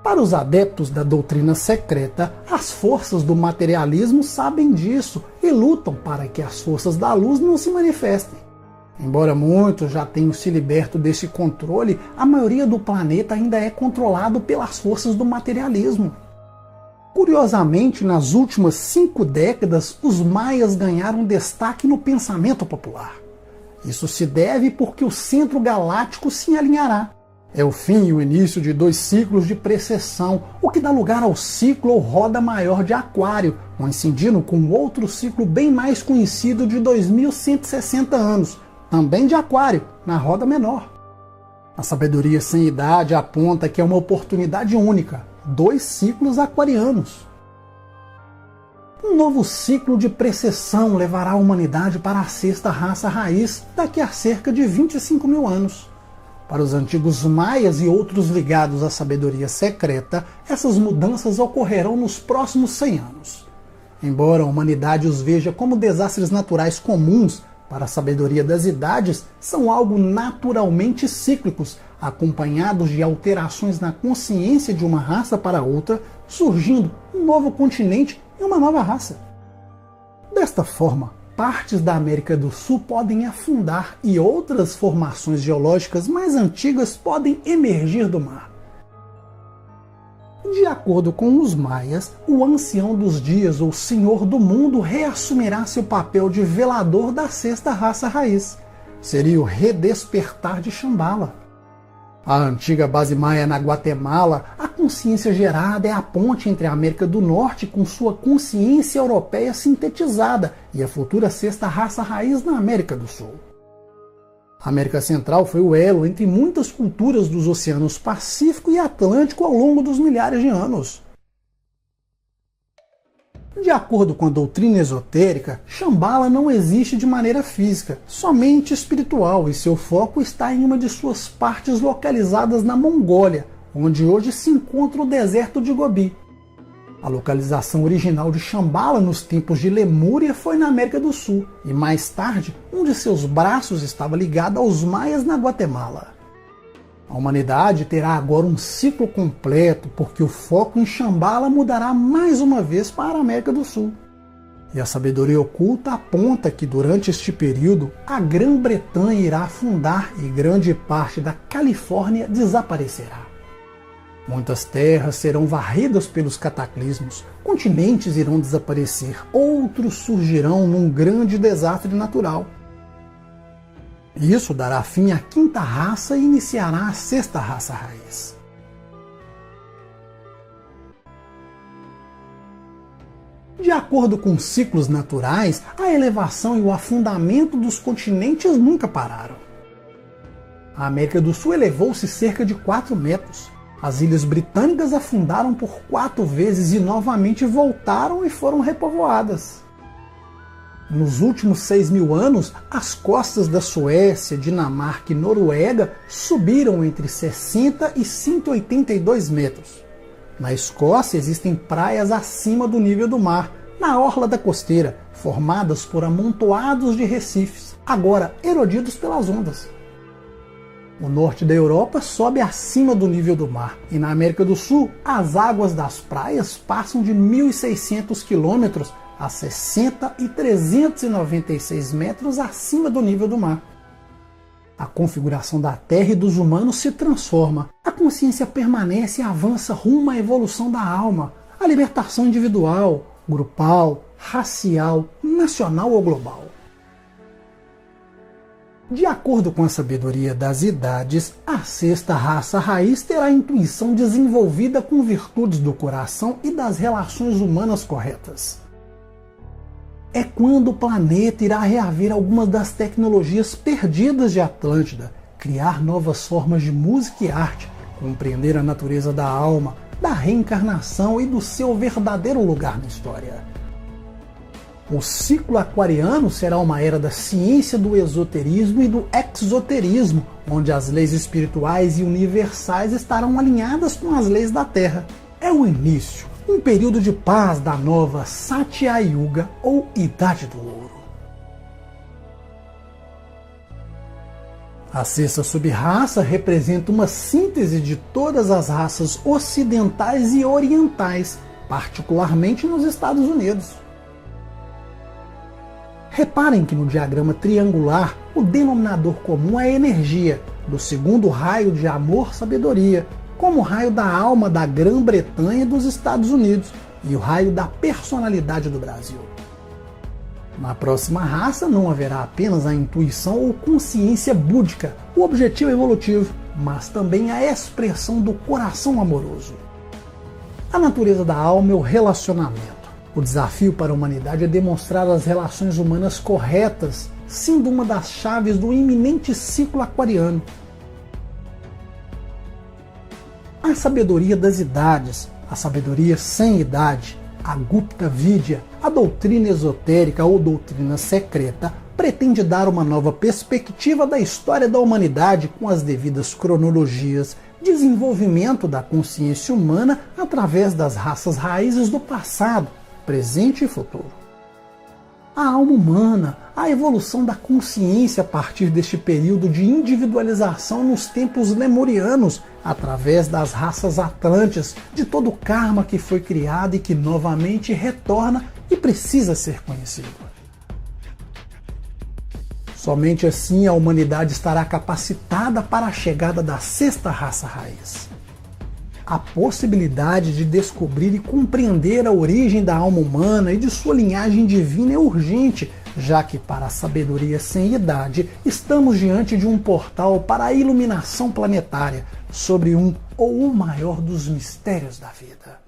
Para os adeptos da doutrina secreta, as forças do materialismo sabem disso e lutam para que as forças da luz não se manifestem. Embora muitos já tenham se liberto desse controle, a maioria do planeta ainda é controlado pelas forças do materialismo. Curiosamente, nas últimas 5 décadas, os maias ganharam destaque no pensamento popular. Isso se deve porque o centro galáctico se alinhará. É o fim e o início de 2 ciclos de precessão, o que dá lugar ao ciclo ou roda maior de Aquário, coincidindo com outro ciclo bem mais conhecido de 2160 anos, também de Aquário, na roda menor. A sabedoria sem idade aponta que é uma oportunidade única, 2 ciclos aquarianos. Um novo ciclo de precessão levará a humanidade para a 6ª raça raiz daqui a cerca de 25 mil anos. Para os antigos maias e outros ligados à sabedoria secreta, essas mudanças ocorrerão nos próximos 100 anos. Embora a humanidade os veja como desastres naturais comuns, para a sabedoria das idades, são algo naturalmente cíclicos, acompanhados de alterações na consciência de uma raça para outra, surgindo um novo continente e uma nova raça. Desta forma, partes da América do Sul podem afundar e outras formações geológicas mais antigas podem emergir do mar. De acordo com os maias, o ancião dos dias ou senhor do mundo reassumirá seu papel de velador da sexta raça raiz. Seria o redespertar de Shambhala. A antiga base maia na Guatemala, a consciência gerada é a ponte entre a América do Norte com sua consciência europeia sintetizada e a futura sexta raça raiz na América do Sul. A América Central foi o elo entre muitas culturas dos oceanos Pacífico e Atlântico ao longo dos milhares de anos. De acordo com a doutrina esotérica, Shambhala não existe de maneira física, somente espiritual, e seu foco está em uma de suas partes localizadas na Mongólia, onde hoje se encontra o deserto de Gobi. A localização original de Shambhala nos tempos de Lemúria foi na América do Sul, e mais tarde, um de seus braços estava ligado aos maias na Guatemala. A humanidade terá agora um ciclo completo, porque o foco em Shambhala mudará mais uma vez para a América do Sul. E a sabedoria oculta aponta que durante este período, a Grã-Bretanha irá afundar e grande parte da Califórnia desaparecerá. Muitas terras serão varridas pelos cataclismos, continentes irão desaparecer, outros surgirão num grande desastre natural. Isso dará fim à quinta raça e iniciará a sexta raça raiz. De acordo com ciclos naturais, a elevação e o afundamento dos continentes nunca pararam. A América do Sul elevou-se cerca de 4 metros. As ilhas britânicas afundaram por 4 vezes e novamente voltaram e foram repovoadas. Nos últimos 6.000 anos, as costas da Suécia, Dinamarca e Noruega subiram entre 60 e 182 metros. Na Escócia existem praias acima do nível do mar, na orla da costeira, formadas por amontoados de recifes, agora erodidos pelas ondas. O norte da Europa sobe acima do nível do mar, e na América do Sul, as águas das praias passam de 1.600 quilômetros a 60 e 396 metros acima do nível do mar. A configuração da Terra e dos humanos se transforma, a consciência permanece e avança rumo à evolução da alma, à libertação individual, grupal, racial, nacional ou global. De acordo com a sabedoria das idades, a sexta raça raiz terá a intuição desenvolvida com virtudes do coração e das relações humanas corretas. É quando o planeta irá reaver algumas das tecnologias perdidas de Atlântida, criar novas formas de música e arte, compreender a natureza da alma, da reencarnação e do seu verdadeiro lugar na história. O ciclo aquariano será uma era da ciência do esoterismo e do exoterismo, onde as leis espirituais e universais estarão alinhadas com as leis da Terra. É o início, um período de paz da nova Satya Yuga ou Idade do Ouro. A sexta sub-raça representa uma síntese de todas as raças ocidentais e orientais, particularmente nos Estados Unidos. Reparem que no diagrama triangular, o denominador comum é a energia, do segundo raio de amor-sabedoria, como o raio da alma da Grã-Bretanha e dos Estados Unidos, e o raio da personalidade do Brasil. Na próxima raça não haverá apenas a intuição ou consciência búdica, o objetivo evolutivo, mas também a expressão do coração amoroso. A natureza da alma é o relacionamento. O desafio para a humanidade é demonstrar as relações humanas corretas, sendo uma das chaves do iminente ciclo aquariano. A sabedoria das idades, a sabedoria sem idade, a Gupta Vidya, a doutrina esotérica ou doutrina secreta, pretende dar uma nova perspectiva da história da humanidade com as devidas cronologias, desenvolvimento da consciência humana através das raças raízes do passado, presente e futuro. a alma humana, a evolução da consciência a partir deste período de individualização nos tempos lemurianos, através das raças atlantes, de todo o karma que foi criado e que novamente retorna e precisa ser conhecido. Somente assim a humanidade estará capacitada para a chegada da sexta raça raiz. A possibilidade de descobrir e compreender a origem da alma humana e de sua linhagem divina é urgente, já que para a sabedoria sem idade estamos diante de um portal para a iluminação planetária sobre um ou o maior dos mistérios da vida.